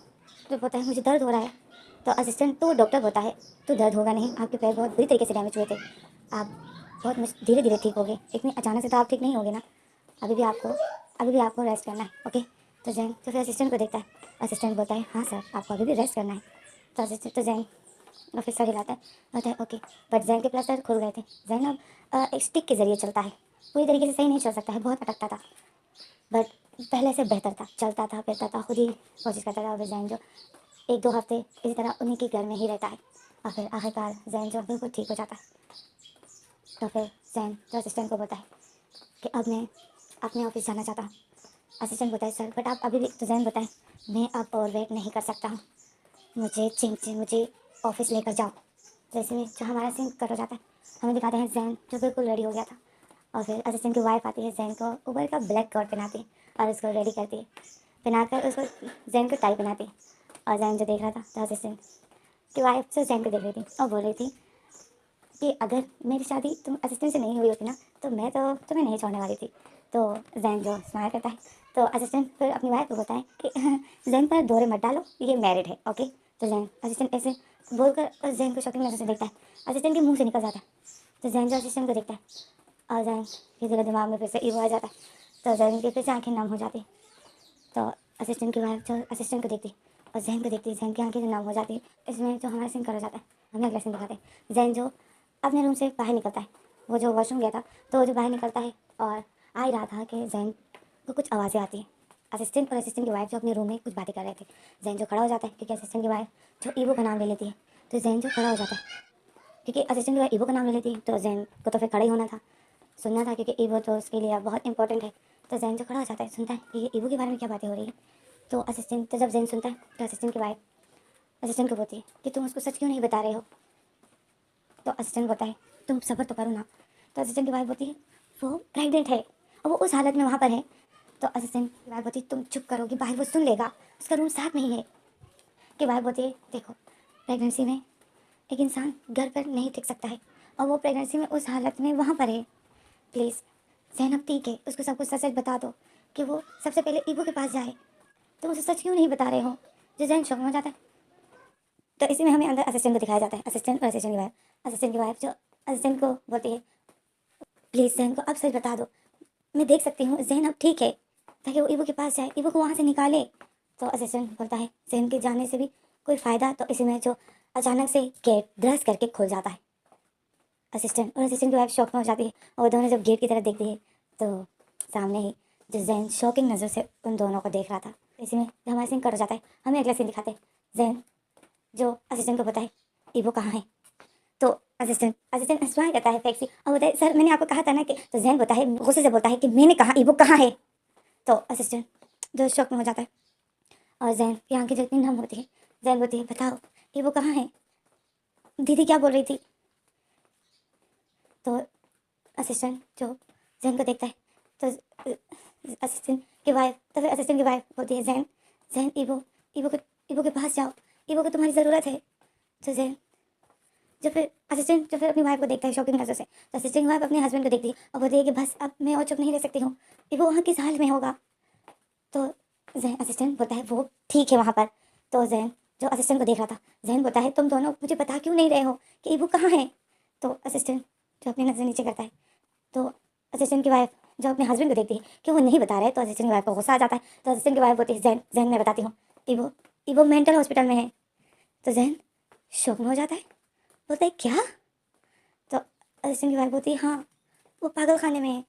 जो बोलता है मुझे दर्द हो रहा है। तो असिस्टेंट तो डॉक्टर बोलता है तो दर्द होगा नहीं, आपके पैर बहुत बुरी तरीके से डैमेज हुए थे, आप बहुत धीरे धीरे ठीक होगे, इतनी अचानक से तो आप ठीक नहीं होगे ना, अभी भी आपको रेस्ट करना है, ओके। तो जैन तो फिर असिस्टेंट को देखता है, असिस्टेंट बोलता है हाँ सर, आपको अभी भी रेस्ट करना है। तो असिस्टेंट तो जैन ऑफिसर हिलाता है, कहता है ओके। बट जैन के प्लास्टर खुल गए थे। जैन अब एक स्टिक के ज़रिए चलता है, पूरी तरीके से सही नहीं चल सकता है, बहुत अटकता था, बट पहले से बेहतर था, चलता था फिरता था, खुद ही कोशिश करता था। और जैन जो 1-2 हफ्ते इसी तरह उन्हीं के घर में ही रहता है और फिर आखिरकार जैन जो बिल्कुल ठीक हो जाता है। तो फिर जैन जो असिस्टेंट को बोलता है कि अब मैं अपने ऑफिस जाना चाहता हूँ। असिस्टेंट बताए सर बट आप अभी भी, तो जैन बताए मैं अब और वेट नहीं कर सकता हूँ, मुझे ऑफिस लेकर जाओ। जैसे में जो हमारा सीन कट हो जाता है, हमें दिखाते हैं जैन जो बिल्कुल रेडी हो गया था और फिर असिस्टेंट की वाइफ आती है, जैन को ऊपर का ब्लैक कोट पहनाती है और उसको रेडी करती है, पहनाकर उसको जैन को टाई पहनाती है। और जैन जो देख रहा था, तो असिस्टेंट की वाइफ से जैन को देख रही थी और बोल रही थी कि अगर मेरी शादी तुम असिस्टेंट से नहीं हुई होती ना, तो मैं तो तुम्हें नहीं छोड़ने वाली थी। तो जैन जो स्माइल करता है, तो असिस्टेंट फिर अपनी वाइफ को बताए कि जैन पर दौरे मत डालो, ये मैरिड है, ओके। तो जैन असिस्टेंट ऐसे बोलकर जैन को शॉकिंग नज़र से देखता है, असिस्टेंट के मुंह से निकल जाता है। तो जैन जो असिस्टेंट को देखता है और जैन किसी के दिमाग में फिर से ईगो आ जाता है, तो जैन की फिर से आँखें नम हो जाती है। तो असिस्टेंट की वाइफ जो असिस्टेंट को देखती और जैन को देखती, जैन की आंखें जो नम हो जाती। इसमें जो हमारा सीन कर हो जाता है, हमें अगला सीन दिखाते हैं। जैन जो अपने रूम से बाहर निकलता है, वो जो वॉशरूम गया था, तो वो जो बाहर निकलता है और आ ही रहा था कि जैन को कुछ आवाज़ें आती हैं। असिस्टेंट और असिस्टेंट की वाइफ जो अपने रूम में कुछ बातें कर रहे थे। जैन जो खड़ा हो जाता है क्योंकि असिस्टेंट की वाइफ जो ईवो का नाम ले लेती है, तो जैन जो खड़ा हो जाता है क्योंकि असिस्टेंट की वाइफ ईवो का नाम ले लेती है, तो जैन को तो फिर खड़ा ही होना था, सुनना था, क्योंकि ईवो तो उसके लिए बहुत इंपॉर्टेंट है। तो जैन जो खड़ा हो जाता है, सुनता है कि ये ईवो के बारे में क्या बातें हो रही है। तो असिस्टेंट तो जब जैन सुनता है, तो असिस्टेंट की वाइफ असिस्टेंट को बोलती है कि तुम उसको सच क्यों नहीं बता रहे हो। तो असिस्टेंट बोलता है तुम सब्र तो करो ना। तो असिस्टेंट की वाइफ बोलती है वो प्रेग्नेंट है और वो उस हालत में वहाँ पर है। तो असिस्टेंट की वाइफ बोलती है तुम चुप करोगी, भाई वो सुन लेगा, उसका रूम साथ में ही है। कि वाइफ बोलती है देखो, प्रेगनेंसी में एक इंसान घर पर नहीं टिक सकता है और वो प्रेगनेंसी में उस हालत में वहाँ पर है, प्लीज़ जैनब ठीक है, उसको सब कुछ सच सच बता दो कि वो सबसे पहले ईबो के पास जाए। तुम उसे सच क्यों नहीं बता रहे हो। जो जैन शॉक में हो जाता है। तो इसी में हमें अंदर असिस्टेंट को दिखाया जाता है, असिस्टेंट और असिस्टेंट की वाइफ जो असिस्टेंट को बोलती है प्लीज़ जैन को अब सच बता दो, मैं देख सकती हूँ जैन अब ठीक है, ताकि वो ईवो के पास जाए, ईवो को वहाँ से निकाले। तो असिस्टेंट बोलता है जैन के जाने से भी कोई फ़ायदा, तो इसी में जो अचानक से गेट धड़ास करके खुल जाता है। असिस्टेंट और असिस्टेंट की वाइफ शॉक में हो जाती है, और वो दोनों जब गेट की तरफ देखती है तो सामने ही जो जैन शॉकिंग नज़र से उन दोनों को देख रहा था। इसी में हमारा सीन कट हो जाता है। हमें अगला सीन दिखाते हैं, जैन जो असिस्टेंट को बताए ईवो कहाँ है। तो असिस्टेंट स्माइल करता है फेक सी और बोलता है सर मैंने आपको कहा था ना कि, तो जैन बोलता है गुस्से से बोलता है कि मैंने कहा ईवो कहाँ है। तो असिस्टेंट जो शॉक में हो जाता है और जैन की आंखें जो इतनी नम होती है, जैन बोलती है बताओ ईवो कहाँ है, दीदी क्या बोल रही थी। तो असिस्टेंट जो जैन को देखता है तो असिस्टेंट की वाइफ तो फिर असिस्टेंट की वाइफ बोलती है जैन जैन ईवो के पास जाओ, ईवो को तुम्हारी ज़रूरत है। तो जैन जो फिर असिस्टेंट जो फिर अपनी वाइफ को देखता है शॉकिंग नज़र से, तो असिस्टेंट की वाइफ अपने हस्बैंड को देखती है और बोलती है कि बस अब मैं और चुप नहीं रह सकती हूँ, ईवो वहाँ किस हाल में होगा। तो जैन असिस्टेंट बोलता है वो ठीक है वहाँ पर। तो जैन जो असिस्टेंट को देख रहा था, जैन बोलता है तुम दोनों मुझे बता क्यों नहीं रहे हो कि ईवो कहाँ है। तो असिस्टेंट जो अपनी नज़र नीचे करता है, तो असिस्टेंट की वाइफ जो अपने हस्बैंड को देखती है कि वो नहीं बता रहे, तो असिस्टेंट की वाइफ को गुस्सा आ जाता है। तो असिस्टेंट की वाइफ बोलती है जैन जैन मैं बताती हूँ, ईवो ईवो मेंटल हॉस्पिटल में है। तो जैन शॉक में हो जाता है, बोलता है क्या। तो असिस्टेंट की वाइफ बोलती है हाँ वो पागल खाने में है।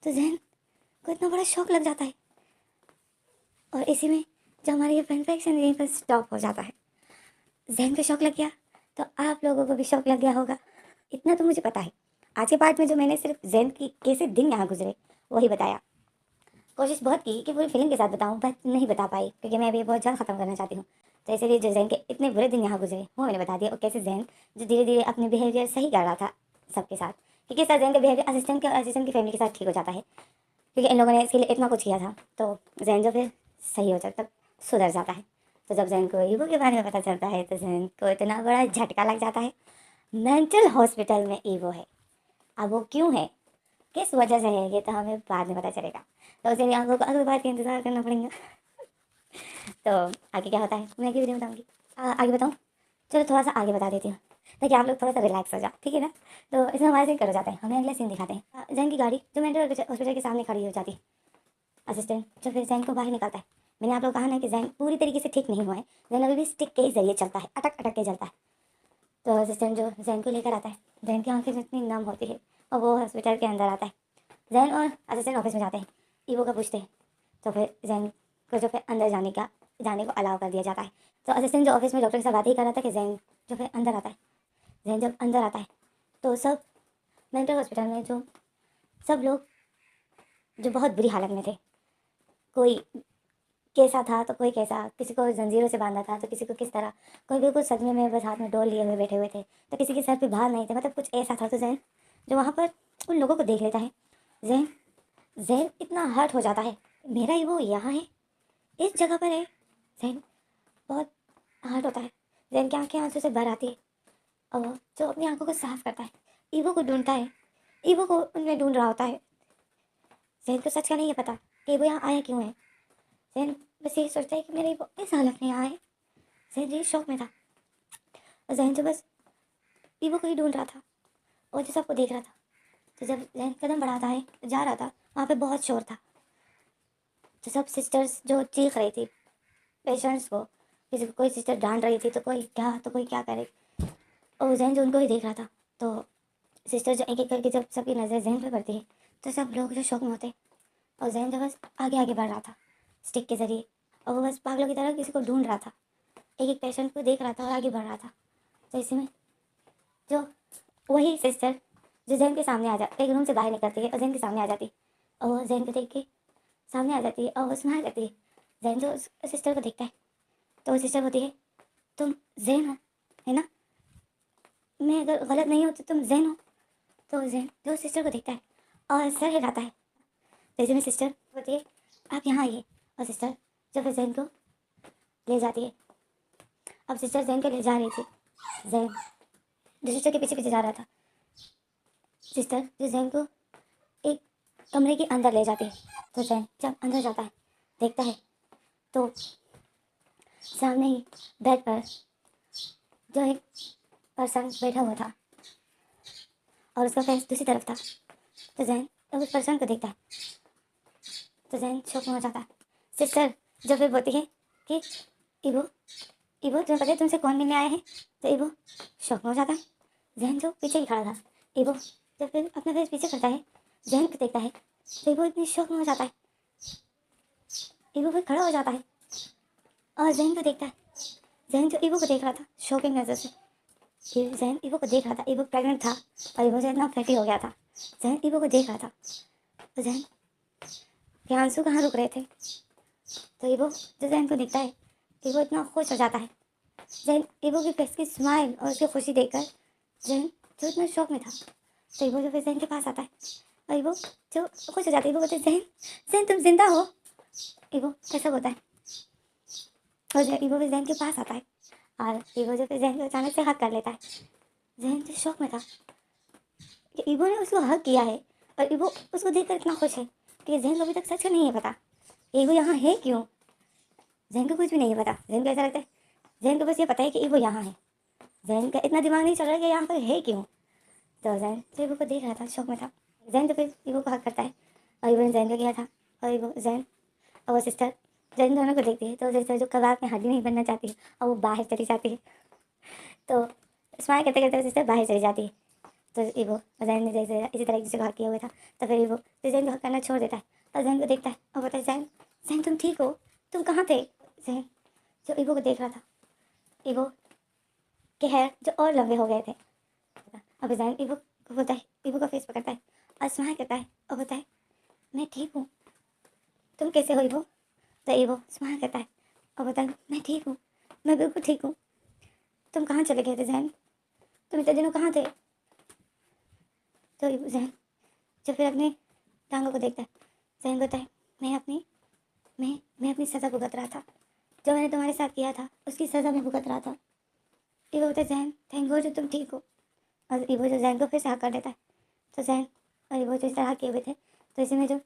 तो जैन को इतना बड़ा शौक लग जाता है, और इसी में जो हमारी ये फैन फिक्शन यहीं पर स्टॉप हो जाता है। जैन को शौक लग गया तो आप लोगों को भी शौक लग गया होगा, इतना तो मुझे पता है। आज के पार्ट में जो मैंने सिर्फ जैन की कैसे दिन यहाँ गुजरे वही बताया। कोशिश बहुत की कि पूरी फिल्म के साथ बताऊँ, बट नहीं बता पाई क्योंकि मैं अभी बहुत जल्द ख़त्म करना चाहती हूँ। तो इसीलिए जो जैन के इतने बुरे दिन यहाँ गुजरे वो मैंने बता दिया, और कैसे जैन जो धीरे धीरे अपने बिहेवियर सही कर रहा था सबके साथ, कि किस तरह जैन का बिहेवियर असिस्टेंट की फैमिली के साथ ठीक हो जाता है, क्योंकि इन लोगों ने इसके लिए इतना कुछ किया था। तो जैन जो फिर सही हो जाता, सुधर जाता है। तो जब जैन को ईवो के बारे में पता चलता है तो जैन को इतना बड़ा झटका लग जाता है, मेंटल हॉस्पिटल में ईवो है। अब वो क्यों है, किस वजह से है, ये तो हमें बाद में पता चलेगा। तो इसलिए आप लोग को अगली बार का इंतज़ार करना पड़ेगा। तो आगे क्या होता है मैं आगे वीडियो में बताऊँगी। आगे बताऊँ, चलो थोड़ा सा आगे बता देती हूँ ताकि आप लोग थोड़ा सा रिलैक्स हो जाओ, ठीक है ना। तो इसमें हमारे सीन कर हो जाते हैं, हमें अगला सीन दिखाते हैं। जैन की गाड़ी जो मेंटल हॉस्पिटल के सामने खड़ी हो जाती है। असिस्टेंट जो फिर जैन को बाहर निकालता है। मैंने आप लोग कहा ना कि जैन पूरी तरीके से ठीक नहीं हुआ है, जैन अभी भी स्टिक के ही जरिए चलता है, अटक अटक के चलता है। तो असिस्टेंट जो जैन को लेकर आता है, जैन की आंखें जितनी नम होती है, और वो हॉस्पिटल के अंदर आता है। जैन और असिस्टेंट ऑफिस में जाते हैं, ईवो का पूछते हैं। तो फिर जैन को जो फिर अंदर जाने को अलाउ कर दिया जाता है। तो असिस्टेंट जो ऑफिस में डॉक्टर के साथ बात ही कर रहा था कि जैन जो फिर अंदर आता है। जैन जब अंदर आता है तो सब मेंटल हॉस्पिटल में जो सब लोग जो बहुत बुरी हालत में थे, कोई कैसा था तो कोई कैसा, किसी को जंजीरों से बांधा था तो किसी को किस तरह, कोई बिल्कुल सदमे में बस हाथ में डोल लिए हुए बैठे हुए थे, तो किसी के सर पे बाल नहीं थे, मतलब कुछ ऐसा था। तो जैन जो वहाँ पर उन लोगों को देख लेता है, जैन जैन इतना हर्ट हो जाता है, मेरा ही वो यहाँ है, इस जगह पर है। जैन बहुत हर्ट होता है, जैन की आंखें आंसू से भर आती है, और वो जो अपनी आंखों को साफ करता है, ईवो को ढूंढता है, ईवो को उनमें ढूंढ रहा होता है। जैन को सच का नहीं है पता कि वो यहाँ आया क्यों है। जैन बस यही सोचता है कि मेरे वो इस हालत में यहाँ है। जैन यही शौक में था, और जैन जो बस ईवो को ही ढूंढ रहा था और जो सबको देख रहा था। तो जब जैन कदम बढ़ाता है जा रहा था, वहाँ पे बहुत शोर था। तो सब सिस्टर्स जो चीख रही थी पेशेंट्स को, किसी को कोई सिस्टर डांट रही थी तो कोई क्या करे, और जैन जो उनको ही देख रहा था। तो सिस्टर जो एक एक करके जब सबकी नज़र जैन पर पड़ती है तो सब लोग जो शौक में होते, और जैन जो बस आगे आगे बढ़ रहा था स्टिक के ज़रिए, और वो बस पागलों की तरह किसी को ढूंढ रहा था, एक एक पेशेंट को देख रहा था और आगे बढ़ रहा था। तो इसी में जो वही सिस्टर जो जैन के सामने आ जा एक रूम से बाहर निकलती है और जैन के सामने आ जाती है, और वो जैन को देख के सामने आ जाती है और वो स्माइल करती है। जैन जो उस सिस्टर को देखता है तो वो सिस्टर होती है तुम जैन हो, है ना, मैं अगर गलत नहीं हूँ तो तुम जैन हो। तो जैन जो सिस्टर को देखता है और सर हिलाता है। जैसे में सिस्टर होती है आप यहाँ आइए, और सिस्टर जो फिर जैन को ले जाती है। अब सिस्टर जैन को ले जा रही थी, जैन जो सिस्टर के पीछे पीछे जा रहा था, सिस्टर जो जैन को एक कमरे के अंदर ले जाती है। तो जैन जब अंदर जाता है देखता है तो सामने ही बेड पर जो एक पर्सन बैठा हुआ था और उसका फेस दूसरी तरफ था। तो जैन जब उस पर्सन को देखता है तो जैन शौक में हो जाता है। सिस्टर जो फिर बोलती है कि इबो इबो तुम्हें पता है तुमसे कौन मिलने आए हैं, तो इबो शौक में हो जाता है। जैन जो पीछे ही खड़ा था, इबो जब फिर अपना फेस पीछे करता है, जैन को देखता है तो इबो इतनी शौक में हो जाता है। इबो फिर खड़ा हो जाता है और जैन को देखता है। जैन जो इबो को देख रहा था शॉकिंग नज़र से, जैन इबो को देख रहा था। इबो प्रेग्नेंट था और इबो जो इतना फैटी हो गया था। जैन इबो को देख रहा था तो जैन के आंसू कहाँ रुक रहे थे। तो इबो जो जैन को दिखता है, इबो इतना खुश हो जाता है। जैन इबो की फेस की स्माइल और उसकी खुशी देखकर जैन जो इतना शौक में था, तो इबो जो फिर जैन के पास आता है और इबो जो खुश हो जाता है। इबो बोलते जैन जैन तुम जिंदा हो। इबो ऐसा बोलता है और इबो फिर जैन के पास आता है और इबो जो फिर जैन को अचानक से हक कर लेता है। जैन जो शौक में था कि इबो ने उसको हक किया है और इबो उसको देखकर इतना खुश है कि जैन को अभी तक सच का नहीं है पता इबो यहाँ है क्यों। जैन को कुछ भी नहीं है पता। जैन को ऐसा लगता है, जैन को बस ये पता है कि इबो यहाँ है। जैन का इतना दिमाग नहीं चल रहा है कि यहाँ पर है क्यों। तो जैन तो इबो को देख रहा था, शौक में था। जैन तो फिर इबो को हक करता है और इबो ने जैन को किया था और इबो जैन और वो सिस्टर जैन दोनों को देखती है। तो सिस्टर जो कबाब में हड्डी नहीं बनना चाहती है और वो बाहर चली जाती है, तो स्माइल करते करते सिस्टर बाहर चली जाती है। तो इबो जैन ने जैसे इसी तरह से हक किया हुआ था, तो फिर इबो तो जैन को हक करना छोड़ देता है और जैन को देखता है और बोलता है जैन जैन तुम ठीक हो, तुम कहाँ थे। जैन जो इबो को देख रहा था, इबो के हेयर जो और लंबे हो गए थे। अब जैन इबो को बोलता है, इबो का फेस पकड़ता है और स्माइल करता है और बोलता है मैं ठीक हूँ, तुम कैसे हो इबो। तो इबो स्माइल करता है और बोलता है मैं ठीक हूँ, मैं बिल्कुल ठीक हूँ, तुम कहाँ चले गए थे जैन, तुम इतने दिनों कहाँ थे। तो इबो जैन जब फिर अपने टांगों को देखता है, जैन बोलता है मैं अपनी सज़ा भुगत रहा था, जो मैंने तुम्हारे साथ किया था उसकी सज़ा मैं भुगत रहा था। इबो बोलता है जैन थैंक गॉड जो तुम ठीक हो। और इबो जो जैन को फिर से हक कर देता है। तो जैन और इबो जो इस तरह किए हुए थे, तो इसी में जो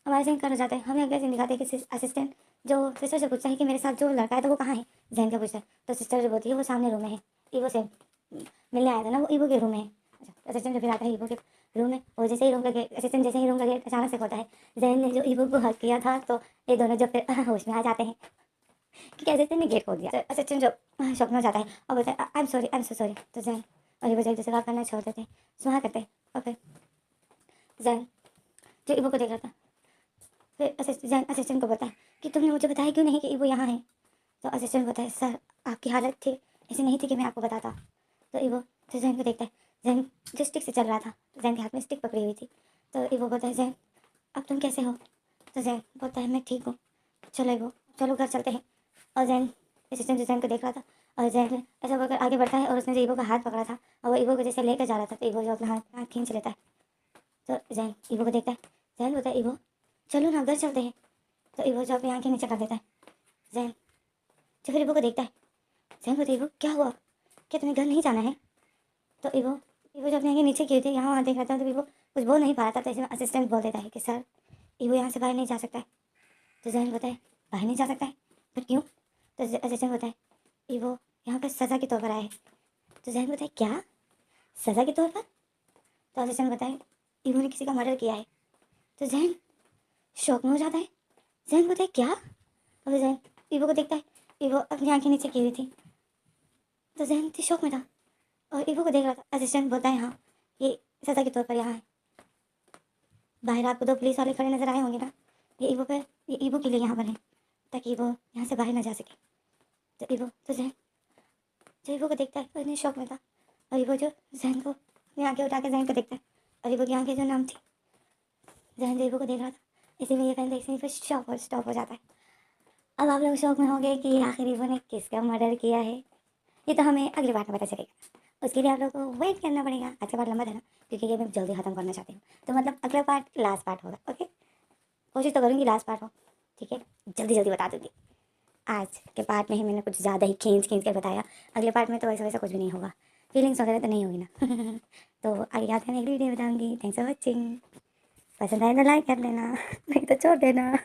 हमारे सीन कर हो जाते हैं, हमें अगले सीन दिखाते हैं कि असिस्टेंट जो सिस्टर से पूछता है कि मेरे साथ जो लड़का है तो वो कहाँ है। जैन का पूछता है तो सिस्टर जो बोलती है वो सामने रूम में है, इबो से मिलने आया था ना, वो इबो के रूम में है। अच्छा, असिस्टेंट जो फिर आता है इबो के रूम में, और जैसे ही रूम का गेट असिस्टेंट जैसे ही रूम का गेट अचानक से खोलता है, जैन ने जो इबो को हक किया था, तो ये दोनों जो फिर होश में आ जाते हैं कि असिस्टेंट ने गेट खोल दिया। तो असिस्टेंट जो शौक में हो जाता है और बोलता है आई एम सो सॉरी। तो जैन और इबो एक दूसरे बात करना छोड़ देते हैं, सुहा करते हैं। और फिर जैन जो इबो को देख रहा था, फिर जैन असिस्टेंट को बोलता है कि तुमने मुझे बताया क्यों नहीं कि इबो यहाँ है। तो असिस्टेंट बोलता है सर आपकी हालत थी ऐसी नहीं थी कि मैं आपको बताता। तो इबो तो जैन को देखता है, जैन जो स्टिक से चल रहा था, तो जैन के हाथ में स्टिक पकड़ी हुई थी। तो इबो बोलता है जैन अब तुम कैसे हो। तो जैन बोलता है मैं ठीक हूँ, चलो इबो चलो घर चलते हैं। और जैन असिस्टेंट जो जैन को देख रहा था और जैन ऐसा बोलकर आगे बढ़ता है और उसने जो इबो का हाथ पकड़ा था और वो इबो को जैसे लेकर जा रहा था, तो इबो जो अपना हाथ खींच लेता है। तो जैन इबो को देखता है, जैन बोलता है इबो चलो ना घर चलते हैं। तो इबो जो अपनी आँखें नीचे कर देता है। जैन जो फिर इबो को देखता है, जैन बोलता है इबो क्या हुआ, क्या तुम्हें घर नहीं जाना है। तो इबो इबो जो अपनी आँखें नीचे की थी यहाँ वहाँ देख रहा था, तो इबो कुछ बोल नहीं पा रहा था। तो इसमें असिस्टेंट बोल देता है कि सर इबो यहाँ से बाहर नहीं जा सकता है। तो जैन बोलता है बाहर नहीं जा सकता है, पर क्यों। तो असिस्टेंट बोलता है इबो यहाँ पर सज़ा के तौर पर आया है। तो जैन बोलता है क्या सज़ा के तौर पर। तो असिस्टेंट बोलता है इबो ने किसी का मर्डर किया है। तो जैन शौक में हो जाता है, जैन बोलता है क्या। और जैन इबो को देखता है, इबो अपनी आँखें नीचे की हुई थी। तो जैन थी शौक में था और इबो को देख रहा था। असिस्टेंट बोलता है हाँ ये सज़ा के तौर पर यहाँ है। बाहर आपको दो पुलिस वाले खड़े नजर आए होंगे ना, ये इबो के लिए यहाँ पर है ताकि इबो यहाँ से बाहर ना जा सके। तो इबो तो जैन जो इबो को देखता है और इतने शौक में था, और इबो जो जैन को अपनी आँखें उठा के जैन को देखता है और इबो की आँखें जो नाम थी, जैन जो इबो को देख रहा था, इसी में ये फैन देखने पर स्टॉप हो जाता है। अब आप लोग शौक में होंगे कि आखिर इबो ने किसका मर्डर किया है, ये तो हमें अगले पार्ट में पता चलेगा। उसके लिए आप लोग को वेट करना पड़ेगा। आज का पार्ट लंबा था ना, क्योंकि ये मैं जल्दी ख़त्म करना चाहती हूँ, तो मतलब अगला पार्ट लास्ट पार्ट होगा। ओके, कोशिश तो करूँगी लास्ट पार्ट हो, ठीक है, जल्दी जल्दी बता दूँगी। आज के पार्ट में ही मैंने कुछ ज़्यादा ही खींच कर बताया, अगले पार्ट में तो वैसा वैसा कुछ भी नहीं होगा, फीलिंग्स वगैरह तो नहीं होगी ना। तो आगे आते हैं अगली वीडियो बताऊँगी। Thanks for watching. पसंद आए तो लाइक कर लेना, नहीं तो छोड़ देना।